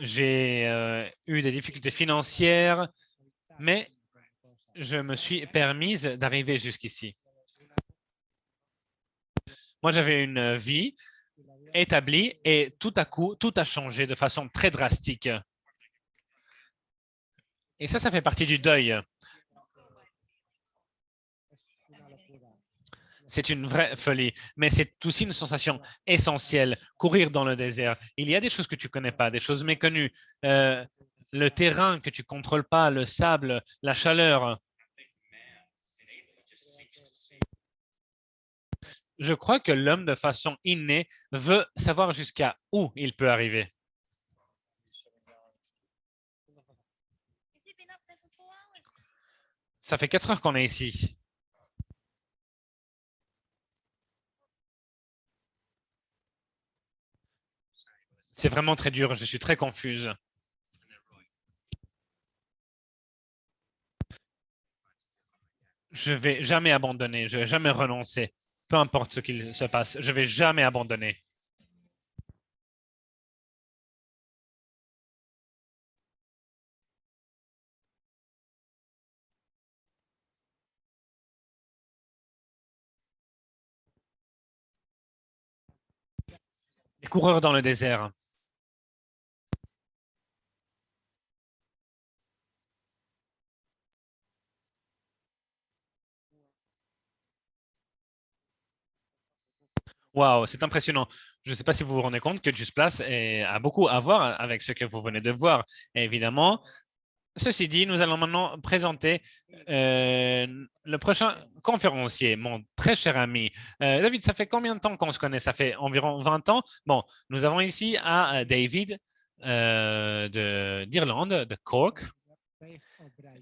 J'ai eu des difficultés financières, mais je me suis permise d'arriver jusqu'ici. Moi, j'avais une vie établie et tout à coup, tout a changé de façon très drastique. Et ça fait partie du deuil. C'est une vraie folie, mais c'est aussi une sensation essentielle. Courir dans le désert, il y a des choses que tu ne connais pas, des choses méconnues. Le terrain que tu ne contrôles pas, le sable, la chaleur. Je crois que l'homme, de façon innée, veut savoir jusqu'à où il peut arriver. Ça fait 4 heures qu'on est ici. C'est vraiment très dur, je suis très confuse. Je ne vais jamais abandonner, je ne vais jamais renoncer. Peu importe ce qu'il se passe, je ne vais jamais abandonner. Les coureurs dans le désert. Waouh, c'est impressionnant. Je ne sais pas si vous vous rendez compte que Just Place a beaucoup à voir avec ce que vous venez de voir. Et évidemment, ceci dit, nous allons maintenant présenter le prochain conférencier, mon très cher ami. David, ça fait combien de temps qu'on se connaît? Ça fait environ 20 ans. Bon, nous avons ici à David d'Irlande, de Cork.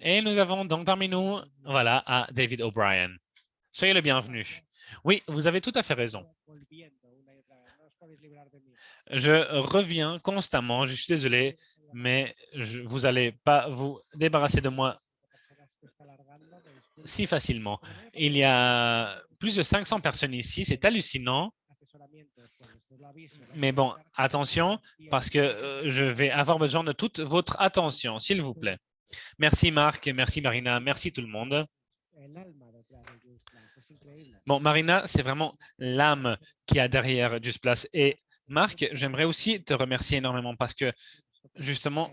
Et nous avons donc parmi nous, voilà, à David O'Brien. Soyez le bienvenu. Oui, vous avez tout à fait raison. Je reviens constamment, je suis désolé, mais vous n'allez pas vous débarrasser de moi si facilement. Il y a plus de 500 personnes ici, c'est hallucinant. Mais bon, attention, parce que je vais avoir besoin de toute votre attention, s'il vous plaît. Merci Marc, merci Marina, merci tout le monde. Bon, Marina, c'est vraiment l'âme qui a derrière Just Place. Et Marc, j'aimerais aussi te remercier énormément parce que justement,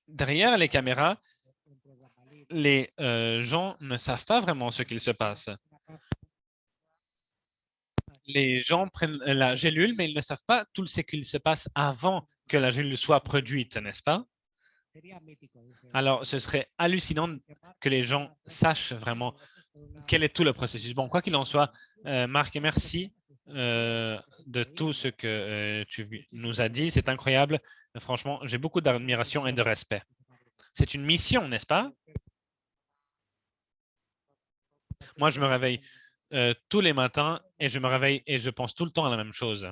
derrière les caméras, les gens ne savent pas vraiment ce qu'il se passe. Les gens prennent la gélule, mais ils ne savent pas tout ce qu'il se passe avant que la gélule soit produite, n'est-ce pas? Alors, ce serait hallucinant que les gens sachent vraiment quel est tout le processus. Bon, quoi qu'il en soit, Marc, merci de tout ce que tu nous as dit. C'est incroyable. Franchement, j'ai beaucoup d'admiration et de respect. C'est une mission, n'est-ce pas? Moi, je me réveille tous les matins et je me réveille et je pense tout le temps à la même chose.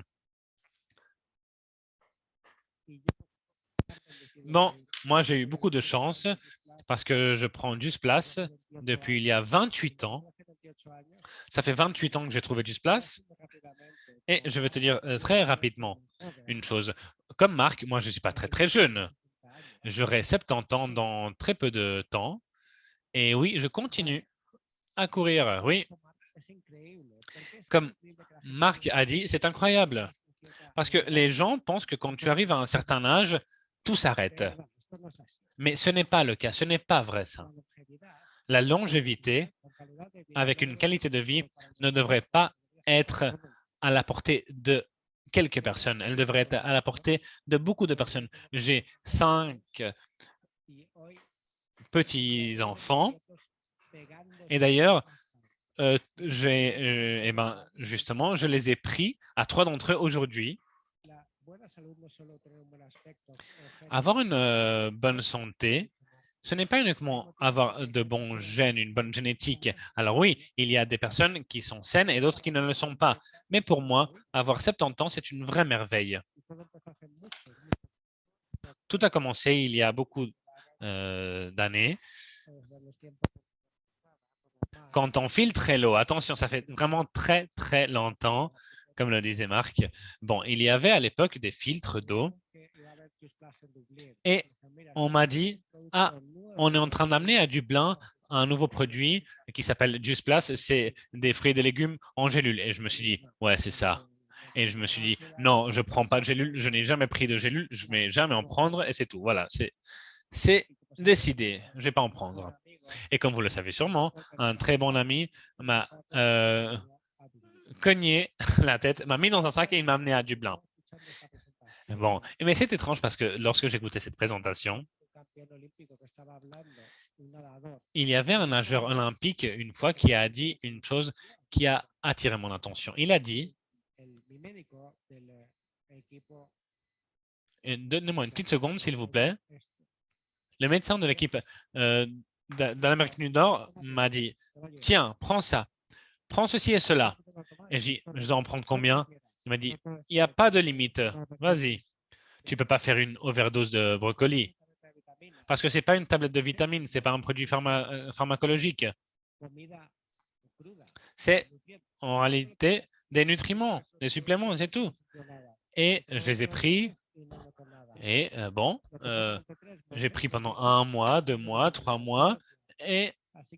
Bon, moi, j'ai eu beaucoup de chance parce que je prends Just Place depuis il y a 28 ans. Ça fait 28 ans que j'ai trouvé Just Place Et je vais te dire très rapidement une chose. Comme Marc, moi, je ne suis pas très jeune. J'aurai 70 ans dans très peu de temps. Et oui, je continue à courir. Oui, comme Marc a dit, c'est incroyable. Parce que les gens pensent que quand tu arrives à un certain âge, tout s'arrête. Mais ce n'est pas le cas. Ce n'est pas vrai, ça. La longévité, avec une qualité de vie, ne devrait pas être à la portée de quelques personnes. Elle devrait être à la portée de beaucoup de personnes. J'ai 5 petits-enfants et d'ailleurs, justement, je les ai pris à 3 d'entre eux aujourd'hui. Avoir une bonne santé, ce n'est pas uniquement avoir de bons gènes, une bonne génétique. Alors oui, il y a des personnes qui sont saines et d'autres qui ne le sont pas. Mais pour moi, avoir 70 ans, c'est une vraie merveille. Tout a commencé il y a beaucoup d'années. Quand on filtre l'eau, attention, ça fait vraiment très longtemps, comme le disait Marc. Bon, il y avait à l'époque des filtres d'eau et on m'a dit, ah, on est en train d'amener à Dublin un nouveau produit qui s'appelle Juice Plus, c'est des fruits et des légumes en gélule. Et je me suis dit, ouais, c'est ça. Et je me suis dit, non, je ne prends pas de gélule, je n'ai jamais pris de gélule, je ne vais jamais en prendre et c'est tout. Voilà, c'est décidé, je ne vais pas en prendre. Et comme vous le savez sûrement, un très bon ami m'a cogné la tête, m'a mis dans un sac et il m'a amené à Dublin. Bon, mais c'est étrange parce que lorsque j'écoutais cette présentation, il y avait un nageur olympique une fois qui a dit une chose qui a attiré mon attention. Il a dit, donnez-moi une petite seconde s'il vous plaît, le médecin de l'équipe d'Amérique du Nord m'a dit, tiens, prends ça, prends ceci et cela. Et j'ai dit, je dois en prendre combien? Il m'a dit, il n'y a pas de limite, vas-y. Tu ne peux pas faire une overdose de brocoli. Parce que ce n'est pas une tablette de vitamines, ce n'est pas un produit pharmacologique. C'est en réalité des nutriments, des suppléments, c'est tout. Et je les ai pris. Et bon, j'ai pris pendant 1 mois, 2 mois, 3 mois. Et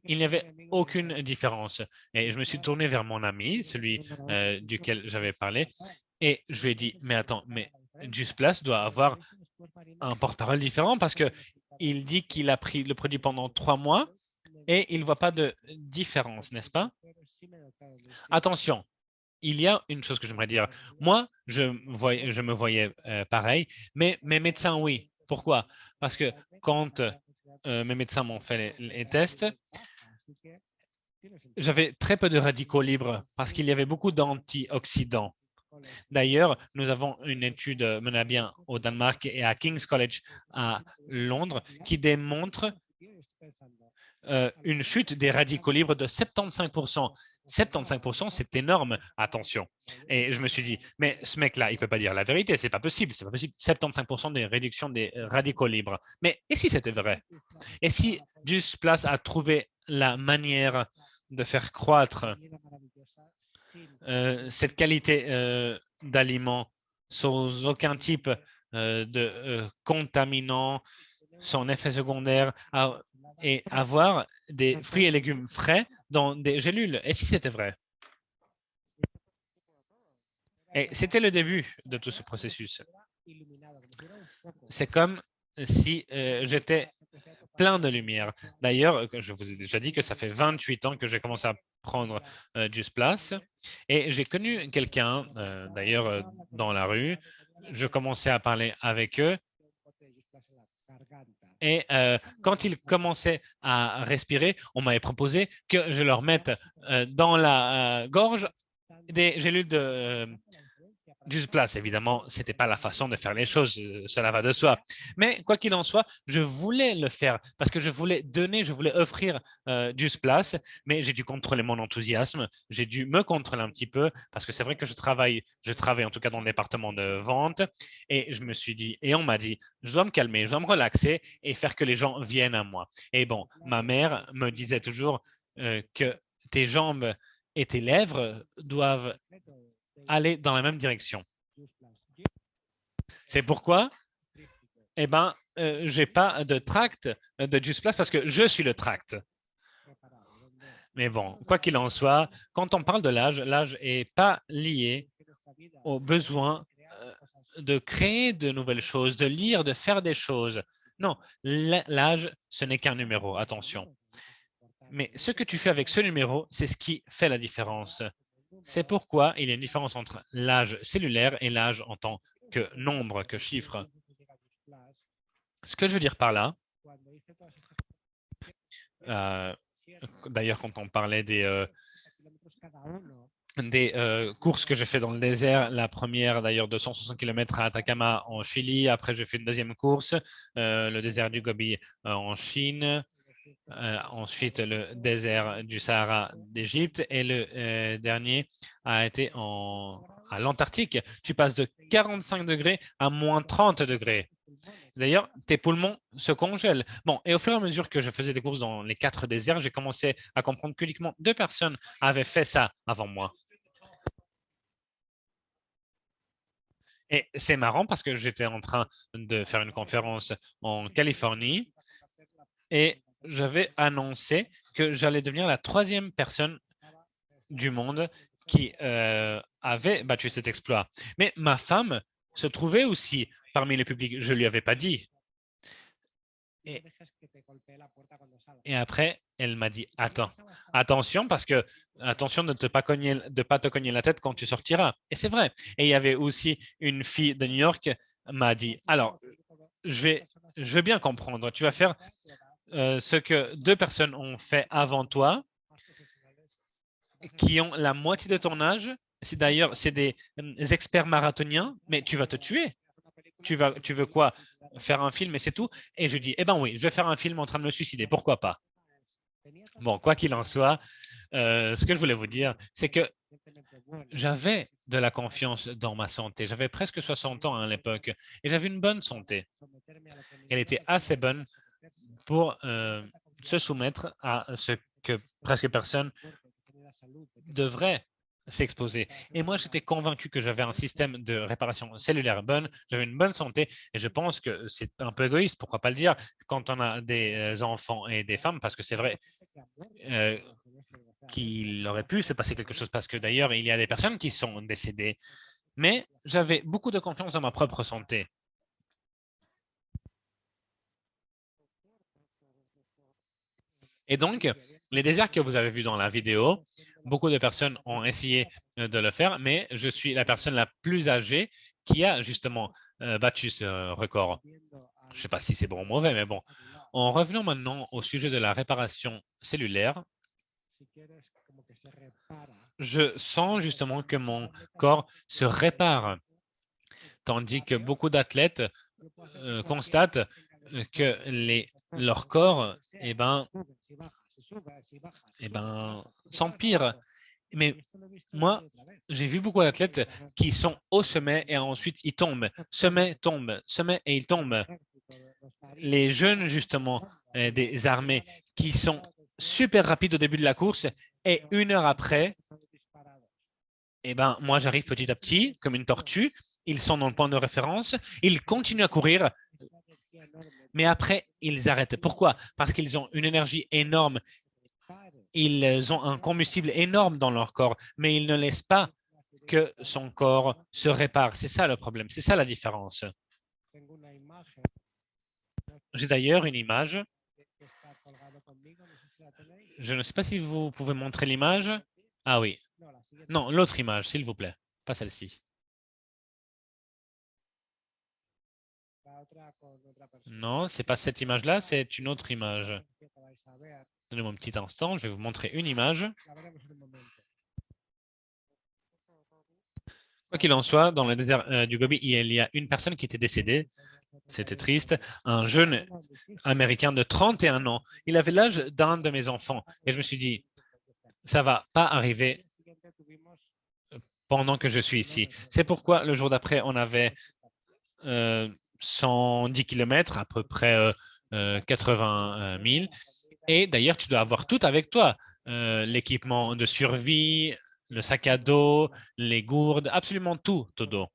il n'y avait aucune différence. Et je me suis tourné vers mon ami, celui duquel j'avais parlé. Et je lui ai dit, mais attends, mais Juice Plus doit avoir un porte-parole différent parce que il dit qu'il a pris le produit pendant 3 mois et il ne voit pas de différence, n'est-ce pas? Attention, il y a une chose que j'aimerais dire. Moi, je me voyais pareil, mais mes médecins, oui. Pourquoi? Parce que quand mes médecins m'ont fait les tests, j'avais très peu de radicaux libres parce qu'il y avait beaucoup d'antioxydants. D'ailleurs, nous avons une étude menée à bien au Danemark et à King's College à Londres qui démontre une chute des radicaux libres de 75%. 75%, c'est énorme, attention. Et je me suis dit, mais ce mec-là, il ne peut pas dire la vérité, c'est pas possible, c'est pas possible. 75% des réductions des radicaux libres. Mais et si c'était vrai? Et si Juice Plus a trouvé la manière de faire croître cette qualité d'aliments sans aucun type de contaminant, son effet secondaire et avoir des fruits et légumes frais dans des gélules. Et si c'était vrai? Et c'était le début de tout ce processus. C'est comme si j'étais plein de lumière. D'ailleurs, je vous ai déjà dit que ça fait 28 ans que j'ai commencé à prendre Juice Plus et j'ai connu quelqu'un, d'ailleurs, dans la rue. Je commençais à parler avec eux et quand ils commençaient à respirer, on m'avait proposé que je leur mette dans la gorge des gélules de Juice Plus. Évidemment, ce n'était pas la façon de faire les choses, cela va de soi. Mais quoi qu'il en soit, je voulais le faire parce que je voulais donner, je voulais offrir Juice Plus, mais j'ai dû contrôler mon enthousiasme, j'ai dû me contrôler un petit peu parce que c'est vrai que je travaille en tout cas dans le département de vente et je me suis dit, et on m'a dit, je dois me calmer, je dois me relaxer et faire que les gens viennent à moi. Et bon, ma mère me disait toujours que tes jambes et tes lèvres doivent aller dans la même direction. C'est pourquoi, eh ben, je n'ai pas de tract de Just Plus parce que je suis le tract. Mais bon, quoi qu'il en soit, quand on parle de l'âge, l'âge n'est pas lié au besoin de créer de nouvelles choses, de lire, de faire des choses. Non, l'âge, ce n'est qu'un numéro, attention. Mais ce que tu fais avec ce numéro, c'est ce qui fait la différence. C'est pourquoi il y a une différence entre l'âge cellulaire et l'âge en tant que nombre, que chiffre. Ce que je veux dire par là, d'ailleurs, quand on parlait des courses que j'ai fait dans le désert, la première d'ailleurs de 160 km à Atacama en Chili, après j'ai fait une deuxième course, le désert du Gobi en Chine, ensuite le désert du Sahara d'Égypte et le dernier a été à l'Antarctique. Tu passes de 45 degrés à moins 30 degrés. D'ailleurs, tes poumons se congèlent. Bon, et au fur et à mesure que je faisais des courses dans les 4 déserts, j'ai commencé à comprendre qu'uniquement 2 personnes avaient fait ça avant moi. Et c'est marrant parce que j'étais en train de faire une conférence en Californie et j'avais annoncé que j'allais devenir la 3e personne du monde qui avait battu cet exploit. Mais ma femme se trouvait aussi parmi le public. Je ne lui avais pas dit. Et après, elle m'a dit, attends, attention parce que attention de ne pas te cogner la tête quand tu sortiras. Et c'est vrai. Et il y avait aussi une fille de New York m'a dit, alors, je veux bien comprendre, tu vas faire ce que 2 personnes ont fait avant toi, qui ont la moitié de ton âge. D'ailleurs, c'est des experts marathoniens, mais tu vas te tuer. Tu veux quoi? Faire un film et c'est tout? Et je dis, eh ben oui, je vais faire un film en train de me suicider, pourquoi pas? Bon, quoi qu'il en soit, ce que je voulais vous dire, c'est que j'avais de la confiance dans ma santé. J'avais presque 60 ans à l'époque et j'avais une bonne santé. Elle était assez bonne pour se soumettre à ce que presque personne devrait s'exposer. Et moi, j'étais convaincu que j'avais un système de réparation cellulaire bonne, j'avais une bonne santé, et je pense que c'est un peu égoïste, pourquoi pas le dire, quand on a des enfants et des femmes, parce que c'est vrai qu'il aurait pu se passer quelque chose, parce que d'ailleurs, il y a des personnes qui sont décédées, mais j'avais beaucoup de confiance dans ma propre santé. Et donc, les déserts que vous avez vus dans la vidéo, beaucoup de personnes ont essayé de le faire, mais je suis la personne la plus âgée qui a justement battu ce record. Je ne sais pas si c'est bon ou mauvais, mais bon. En revenant maintenant au sujet de la réparation cellulaire, je sens justement que mon corps se répare, tandis que beaucoup d'athlètes constatent que leur corps, s'empire. Mais moi, j'ai vu beaucoup d'athlètes qui sont au sommet et ensuite ils tombent. Sommet, tombe, sommet et ils tombent. Les jeunes, justement, des armées qui sont super rapides au début de la course et 1 heure après, moi, j'arrive petit à petit, comme une tortue. Ils sont dans le point de référence. Ils continuent à courir, mais après, ils arrêtent. Pourquoi? Parce qu'ils ont une énergie énorme. Ils ont un combustible énorme dans leur corps, mais ils ne laissent pas que son corps se répare. C'est ça le problème, c'est ça la différence. J'ai d'ailleurs une image. Je ne sais pas si vous pouvez montrer l'image. Ah oui. Non, l'autre image, s'il vous plaît. Pas celle-ci. Non, c'est pas cette image-là, c'est une autre image. Donnez-moi un petit instant, je vais vous montrer une image. Quoi qu'il en soit, dans le désert du Gobi, il y a une personne qui était décédée. C'était triste. Un jeune Américain de 31 ans. Il avait l'âge d'un de mes enfants. Et je me suis dit, ça ne va pas arriver pendant que je suis ici. C'est pourquoi le jour d'après, on avait 110 km, à peu près 80 000. Et d'ailleurs, tu dois avoir tout avec toi. L'équipement de survie, le sac à dos, les gourdes, absolument tout dos.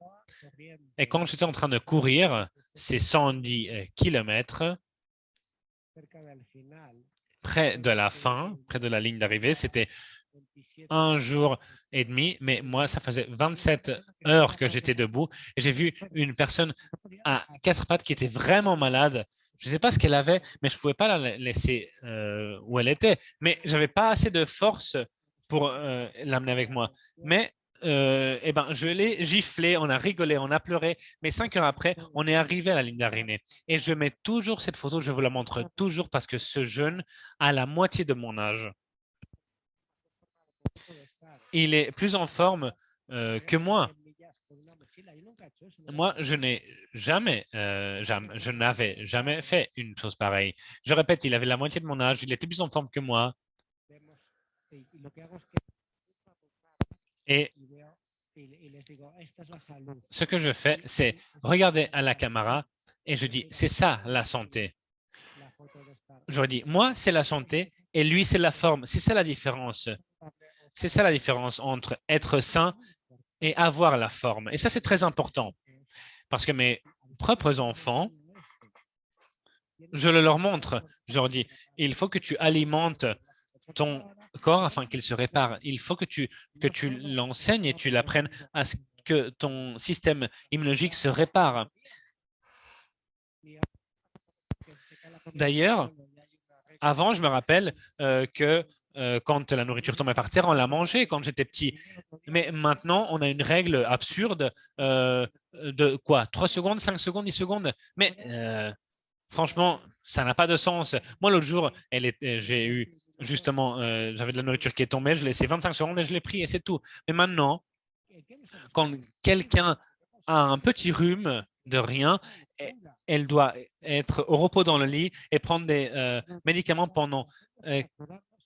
Et quand j'étais en train de courir, ces 110 kilomètres, près de la fin, près de la ligne d'arrivée, c'était 1 jour et demi, mais moi, ça faisait 27 heures que j'étais debout et j'ai vu une personne à 4 pattes qui était vraiment malade. Je ne sais pas ce qu'elle avait, mais je ne pouvais pas la laisser où elle était. Mais je n'avais pas assez de force pour l'amener avec moi. Mais eh ben, je l'ai giflé, on a rigolé, on a pleuré. Mais 5 heures après, on est arrivé à la ligne d'arrivée. Et je mets toujours cette photo, je vous la montre toujours parce que ce jeune a la moitié de mon âge. Il est plus en forme que moi. Moi, je n'ai je n'avais jamais fait une chose pareille. Je répète, il avait la moitié de mon âge, il était plus en forme que moi. Et ce que je fais, c'est regarder à la caméra et je dis, c'est ça la santé. Je dis, moi, c'est la santé et lui, c'est la forme. C'est ça la différence. C'est ça la différence entre être sain et avoir la forme. Et ça, c'est très important parce que mes propres enfants, je le leur montre. Je leur dis, il faut que tu alimentes ton corps afin qu'il se répare. Il faut que tu l'enseignes et tu l'apprennes à ce que ton système immunologique se répare. D'ailleurs, avant, je me rappelle que quand la nourriture tombait par terre, on la mangeait quand j'étais petit. Mais maintenant, on a une règle absurde de quoi? 3 secondes, 5 secondes, 10 secondes. Mais franchement, ça n'a pas de sens. Moi, l'autre jour, j'ai eu justement, j'avais de la nourriture qui est tombée, je l'ai laissé 25 secondes et je l'ai pris et c'est tout. Mais maintenant, quand quelqu'un a un petit rhume de rien, elle doit être au repos dans le lit et prendre des médicaments pendant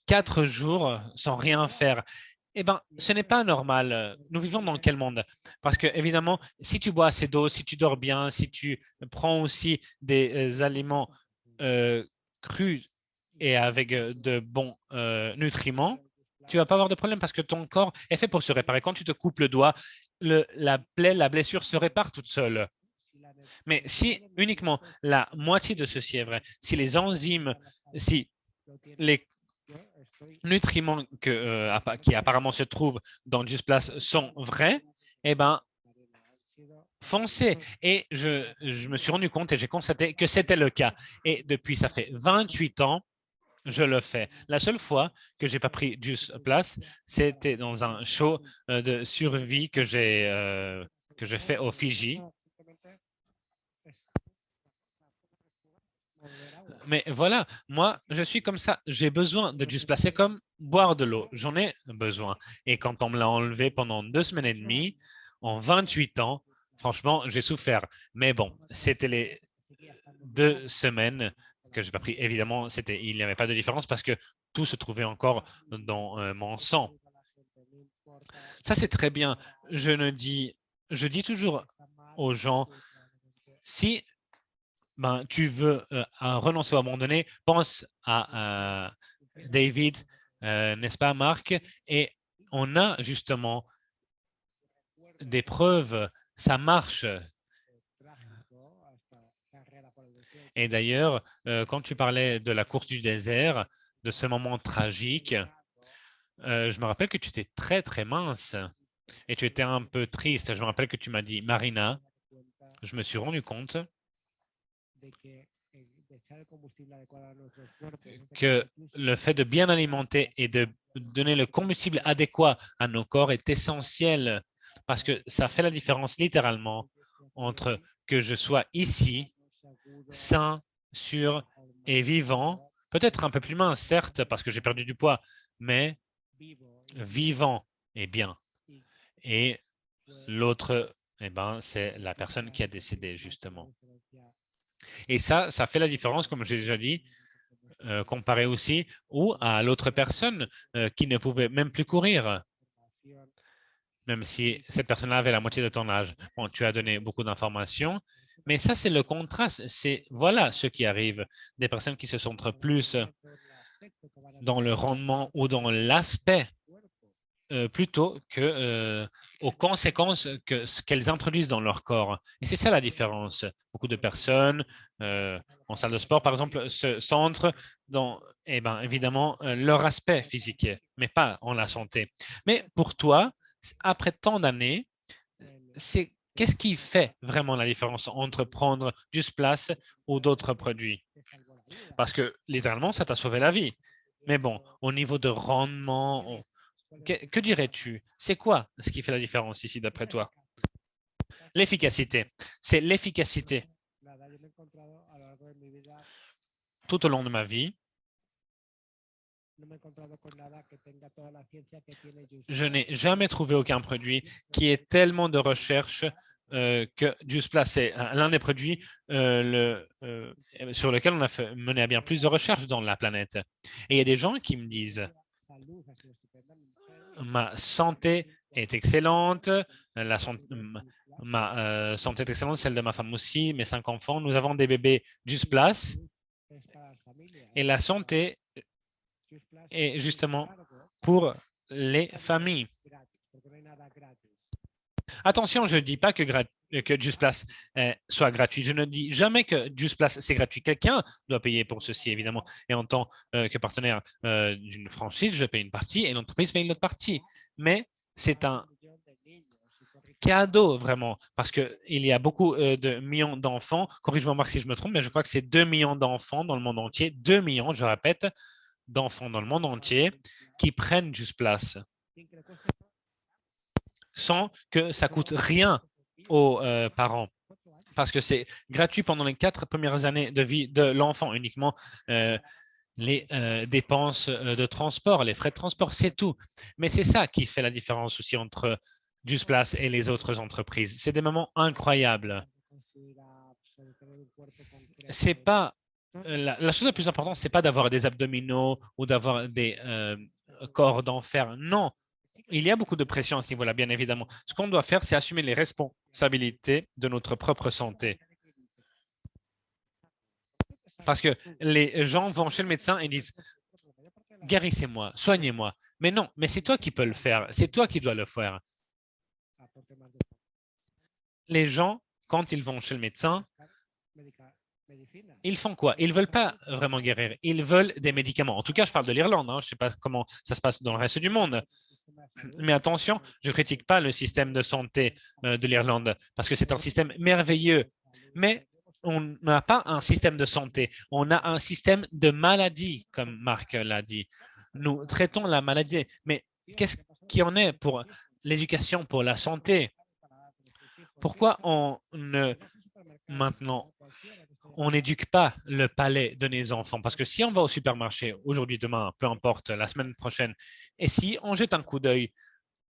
4 jours sans rien faire. Eh bien, ce n'est pas normal. Nous vivons dans quel monde? Parce que, évidemment, si tu bois assez d'eau, si tu dors bien, si tu prends aussi des aliments crus et avec de bons nutriments, tu ne vas pas avoir de problème parce que ton corps est fait pour se réparer. Quand tu te coupes le doigt, la plaie, la blessure se répare toute seule. Mais si uniquement la moitié de ceci est vrai, si les enzymes, si les nutriments qui apparemment se trouvent dans Just Place sont vrais, eh bien, foncez. Et je me suis rendu compte et j'ai constaté que c'était le cas. Et depuis, ça fait 28 ans, je le fais. La seule fois que j'ai pas pris Just Place, c'était dans un show de survie que j'ai fait au Fidji. Mais voilà, moi, je suis comme ça. J'ai besoin de Just Place. C'est comme boire de l'eau. J'en ai besoin. Et quand on me l'a enlevé pendant 2 semaines et demie, en 28 ans, franchement, j'ai souffert. Mais bon, c'était les 2 semaines que je n'ai pas pris. Évidemment, il n'y avait pas de différence parce que tout se trouvait encore dans mon sang. Ça, c'est très bien. Je dis toujours aux gens, si tu veux renoncer à un moment donné, pense à David, n'est-ce pas, Marc? Et on a justement des preuves, ça marche. Et d'ailleurs, quand tu parlais de la course du désert, de ce moment tragique, je me rappelle que tu étais très, très mince et tu étais un peu triste. Je me rappelle que tu m'as dit, Marina, je me suis rendu compte que le fait de bien alimenter et de donner le combustible adéquat à nos corps est essentiel parce que ça fait la différence littéralement entre que je sois ici, sain, sûr et vivant, peut-être un peu plus mince, certes, parce que j'ai perdu du poids, mais vivant et bien. Et l'autre, eh ben, c'est la personne qui a décédé, justement. Et ça fait la différence, comme j'ai déjà dit, comparé aussi ou à l'autre personne qui ne pouvait même plus courir, même si cette personne-là avait la moitié de ton âge. Bon, tu as donné beaucoup d'informations, mais ça, c'est le contraste. Voilà ce qui arrive. Des personnes qui se centrent plus dans le rendement ou dans l'aspect plutôt que aux conséquences qu'elles introduisent dans leur corps. Et c'est ça la différence. Beaucoup de personnes en salle de sport, par exemple, se centrent dans, évidemment, leur aspect physique, mais pas en la santé. Mais pour toi, après tant d'années, qu'est-ce qui fait vraiment la différence entre prendre du Splash ou d'autres produits? Parce que littéralement, ça t'a sauvé la vie. Mais bon, au niveau de rendement, que dirais-tu? C'est quoi ce qui fait la différence ici, d'après toi? L'efficacité. C'est l'efficacité. Tout au long de ma vie, je n'ai jamais trouvé aucun produit qui ait tellement de recherche que JustPlus. C'est l'un des produits sur lequel on a mené à bien plus de recherches dans la planète. Et il y a des gens qui me disent ma santé est excellente, ma santé est excellente, celle de ma femme aussi, mes 5 enfants. Nous avons des bébés JustPlus et la santé est justement pour les familles. Attention, je ne dis pas que JustPlus soit gratuit. Je ne dis jamais que JustPlus, c'est gratuit. Quelqu'un doit payer pour ceci, évidemment. Et en tant que partenaire d'une franchise, je paye une partie et l'entreprise paye une autre partie. Mais c'est un cadeau, vraiment, parce qu'il y a beaucoup de millions d'enfants. Corrige-moi, Marc, si je me trompe, mais je crois que c'est 2 millions d'enfants dans le monde entier. 2 millions, je répète, d'enfants dans le monde entier qui prennent JustPlus sans que ça coûte rien aux parents, parce que c'est gratuit pendant les 4 premières années de vie de l'enfant, uniquement les dépenses de transport, les frais de transport, c'est tout. Mais c'est ça qui fait la différence aussi entre JustPlus et les autres entreprises. C'est des moments incroyables. C'est pas la chose la plus importante, c'est pas d'avoir des abdominaux ou d'avoir des corps d'enfer. Non, il y a beaucoup de pression à ce niveau-là, bien évidemment. Ce qu'on doit faire, c'est assumer les responsabilités de notre propre santé. Parce que les gens vont chez le médecin et disent « Guérissez-moi, soignez-moi ». Mais non, mais c'est toi qui peux le faire. C'est toi qui dois le faire. Les gens, quand ils vont chez le médecin, ils font quoi? Ils ne veulent pas vraiment guérir. Ils veulent des médicaments. En tout cas, je parle de l'Irlande. Je ne sais pas comment ça se passe dans le reste du monde. Mais attention, je ne critique pas le système de santé de l'Irlande parce que c'est un système merveilleux. Mais on n'a pas un système de santé. On a un système de maladie, comme Marc l'a dit. Nous traitons la maladie. Mais qu'est-ce qu'il y en est pour l'éducation, pour la santé? Pourquoi maintenant, on n'éduque pas le palais de nos enfants? Parce que si on va au supermarché aujourd'hui, demain, peu importe, la semaine prochaine, et si on jette un coup d'œil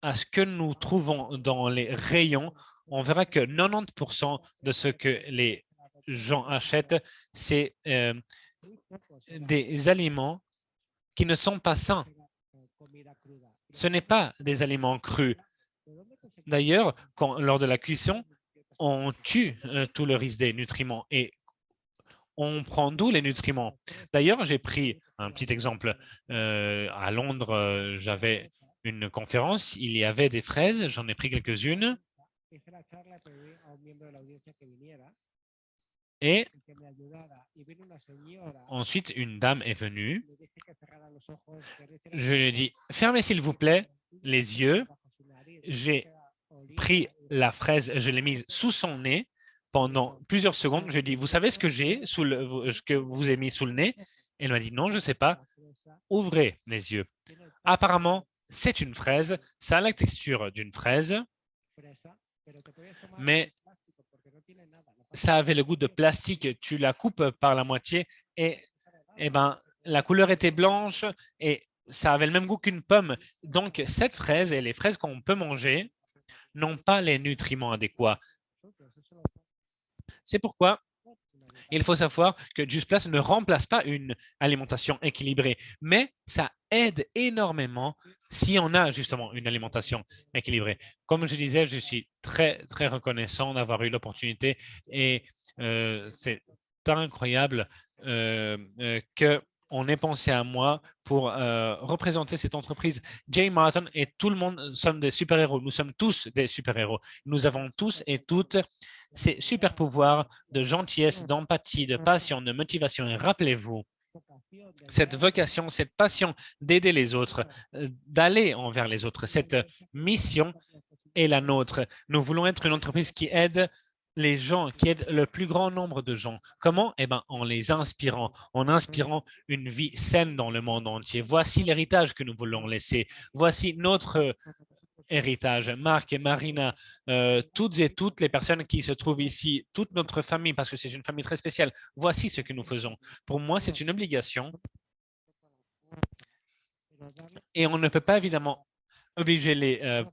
à ce que nous trouvons dans les rayons, on verra que 90% de ce que les gens achètent, c'est des aliments qui ne sont pas sains. Ce n'est pas des aliments crus. D'ailleurs, lors de la cuisson, on tue tout le risque des nutriments et on prend d'où les nutriments. D'ailleurs, j'ai pris un petit exemple. À Londres, j'avais une conférence, il y avait des fraises, j'en ai pris quelques-unes. Et ensuite, une dame est venue. Je lui ai dit, fermez s'il vous plaît les yeux. J'ai pris la fraise, je l'ai mise sous son nez pendant plusieurs secondes. Je lui ai dit, vous savez ce que j'ai, ce que vous avez mis sous le nez? Elle m'a dit, non, je ne sais pas. Ouvrez les yeux. Apparemment, c'est une fraise. Ça a la texture d'une fraise, mais ça avait le goût de plastique. Tu la coupes par la moitié et la couleur était blanche et ça avait le même goût qu'une pomme. Donc, cette fraise et les fraises qu'on peut manger n'ont pas les nutriments adéquats. C'est pourquoi il faut savoir que JustPlus ne remplace pas une alimentation équilibrée, mais ça aide énormément si on a justement une alimentation équilibrée. Comme je disais, je suis très, très reconnaissant d'avoir eu l'opportunité et c'est incroyable qu'on on ait pensé à moi pour représenter cette entreprise. Jay Martin et tout le monde sommes des super-héros. Nous sommes tous des super-héros. Nous avons tous et toutes ces super-pouvoirs de gentillesse, d'empathie, de passion, de motivation. Et rappelez-vous, cette vocation, cette passion d'aider les autres, d'aller envers les autres, cette mission est la nôtre. Nous voulons être une entreprise qui aide les gens, qui aident le plus grand nombre de gens. Comment? Eh bien, en les inspirant, en inspirant une vie saine dans le monde entier. Voici l'héritage que nous voulons laisser. Voici notre héritage. Marc et Marina, toutes et toutes les personnes qui se trouvent ici, toute notre famille, parce que c'est une famille très spéciale. Voici ce que nous faisons. Pour moi, c'est une obligation. Et on ne peut pas évidemment obliger les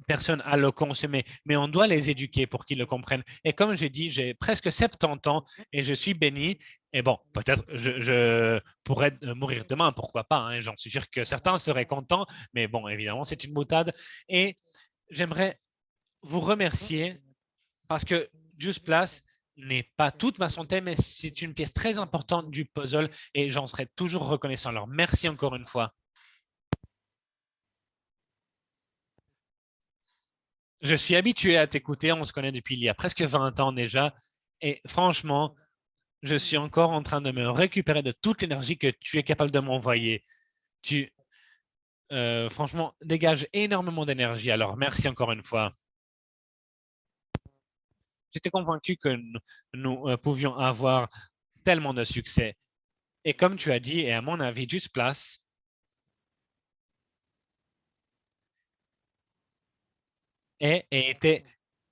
personnes à le consommer, mais on doit les éduquer pour qu'ils le comprennent. Et comme j'ai dit, j'ai presque 70 ans et je suis béni. Et bon, peut-être je pourrais mourir demain, pourquoi pas. Hein, j'en suis sûr que certains seraient contents, mais bon, évidemment, c'est une boutade. Et j'aimerais vous remercier parce que Juice Place n'est pas toute ma santé, mais c'est une pièce très importante du puzzle et j'en serai toujours reconnaissant. Alors, merci encore une fois. Je suis habitué à t'écouter, on se connaît depuis il y a presque 20 ans déjà, et franchement, je suis encore en train de me récupérer de toute l'énergie que tu es capable de m'envoyer. Tu, franchement, dégages énormément d'énergie, alors merci encore une fois. J'étais convaincu que nous pouvions avoir tellement de succès. Et comme tu as dit, et à mon avis, Just Place et était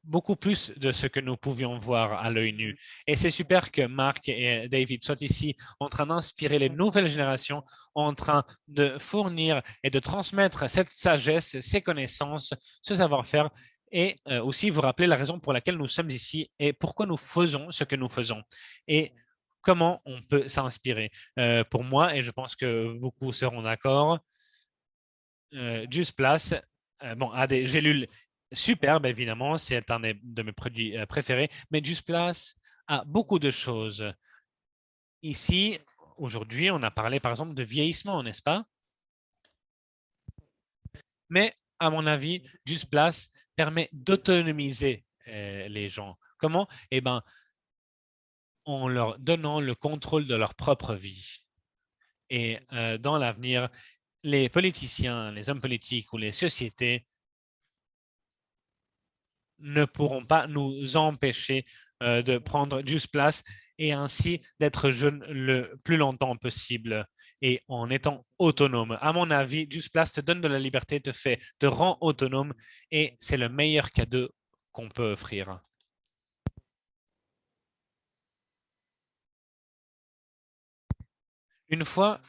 beaucoup plus de ce que nous pouvions voir à l'œil nu. Et c'est super que Marc et David soient ici en train d'inspirer les nouvelles générations, en train de fournir et de transmettre cette sagesse, ces connaissances, ce savoir-faire et aussi vous rappeler la raison pour laquelle nous sommes ici et pourquoi nous faisons ce que nous faisons. Et comment on peut s'inspirer. Pour moi, et je pense que beaucoup seront d'accord, Juice Place, bon, a des gélules superbes, évidemment, c'est un de mes produits préférés, mais Juice Place a beaucoup de choses. Ici, aujourd'hui, on a parlé par exemple de vieillissement, n'est-ce pas? Mais à mon avis, Juice Place permet d'autonomiser les gens. Comment? Eh bien, en leur donnant le contrôle de leur propre vie. Et dans l'avenir, les politiciens, les hommes politiques ou les sociétés ne pourront pas nous empêcher de prendre juste place et ainsi d'être jeunes le plus longtemps possible et en étant autonome. À mon avis, Just Place te donne de la liberté, te rend autonome et c'est le meilleur cadeau qu'on peut offrir. Une fois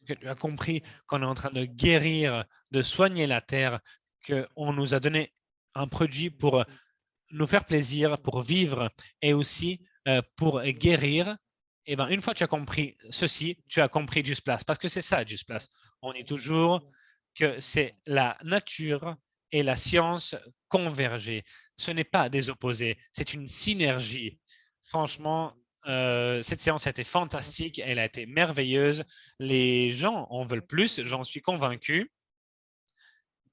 que tu as compris qu'on est en train de guérir, de soigner la terre, qu'on nous a donné un produit pour nous faire plaisir, pour vivre et aussi pour guérir, et ben, une fois que tu as compris ceci, tu as compris Just Place. Parce que c'est ça, Just Place. On dit toujours que c'est la nature et la science converger. Ce n'est pas des opposés, c'est une synergie. Franchement, cette séance a été fantastique, elle a été merveilleuse. Les gens en veulent plus, j'en suis convaincu.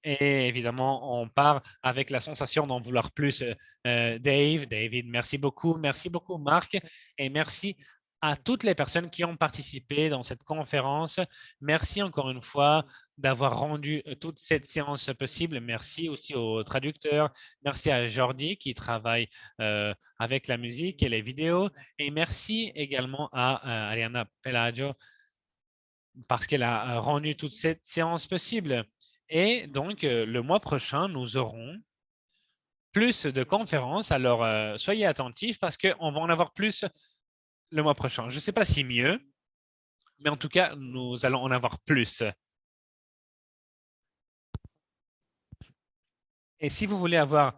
Et évidemment, on part avec la sensation d'en vouloir plus. David, merci beaucoup, Marc, et merci à toutes les personnes qui ont participé dans cette conférence. Merci encore une fois d'avoir rendu toute cette séance possible. Merci aussi aux traducteurs. Merci à Jordi qui travaille avec la musique et les vidéos. Et merci également à Ariana Pelaggio parce qu'elle a rendu toute cette séance possible. Et donc, le mois prochain, nous aurons plus de conférences. Alors, soyez attentifs parce qu'on va en avoir plus le mois prochain. Je ne sais pas si mieux, mais en tout cas, nous allons en avoir plus. Et si vous voulez avoir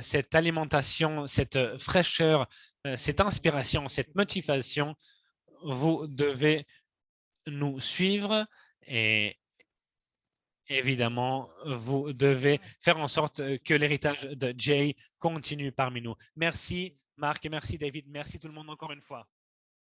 cette alimentation, cette fraîcheur, cette inspiration, cette motivation, vous devez nous suivre et évidemment, vous devez faire en sorte que l'héritage de Jay continue parmi nous. Merci Marc et merci David. Merci tout le monde encore une fois.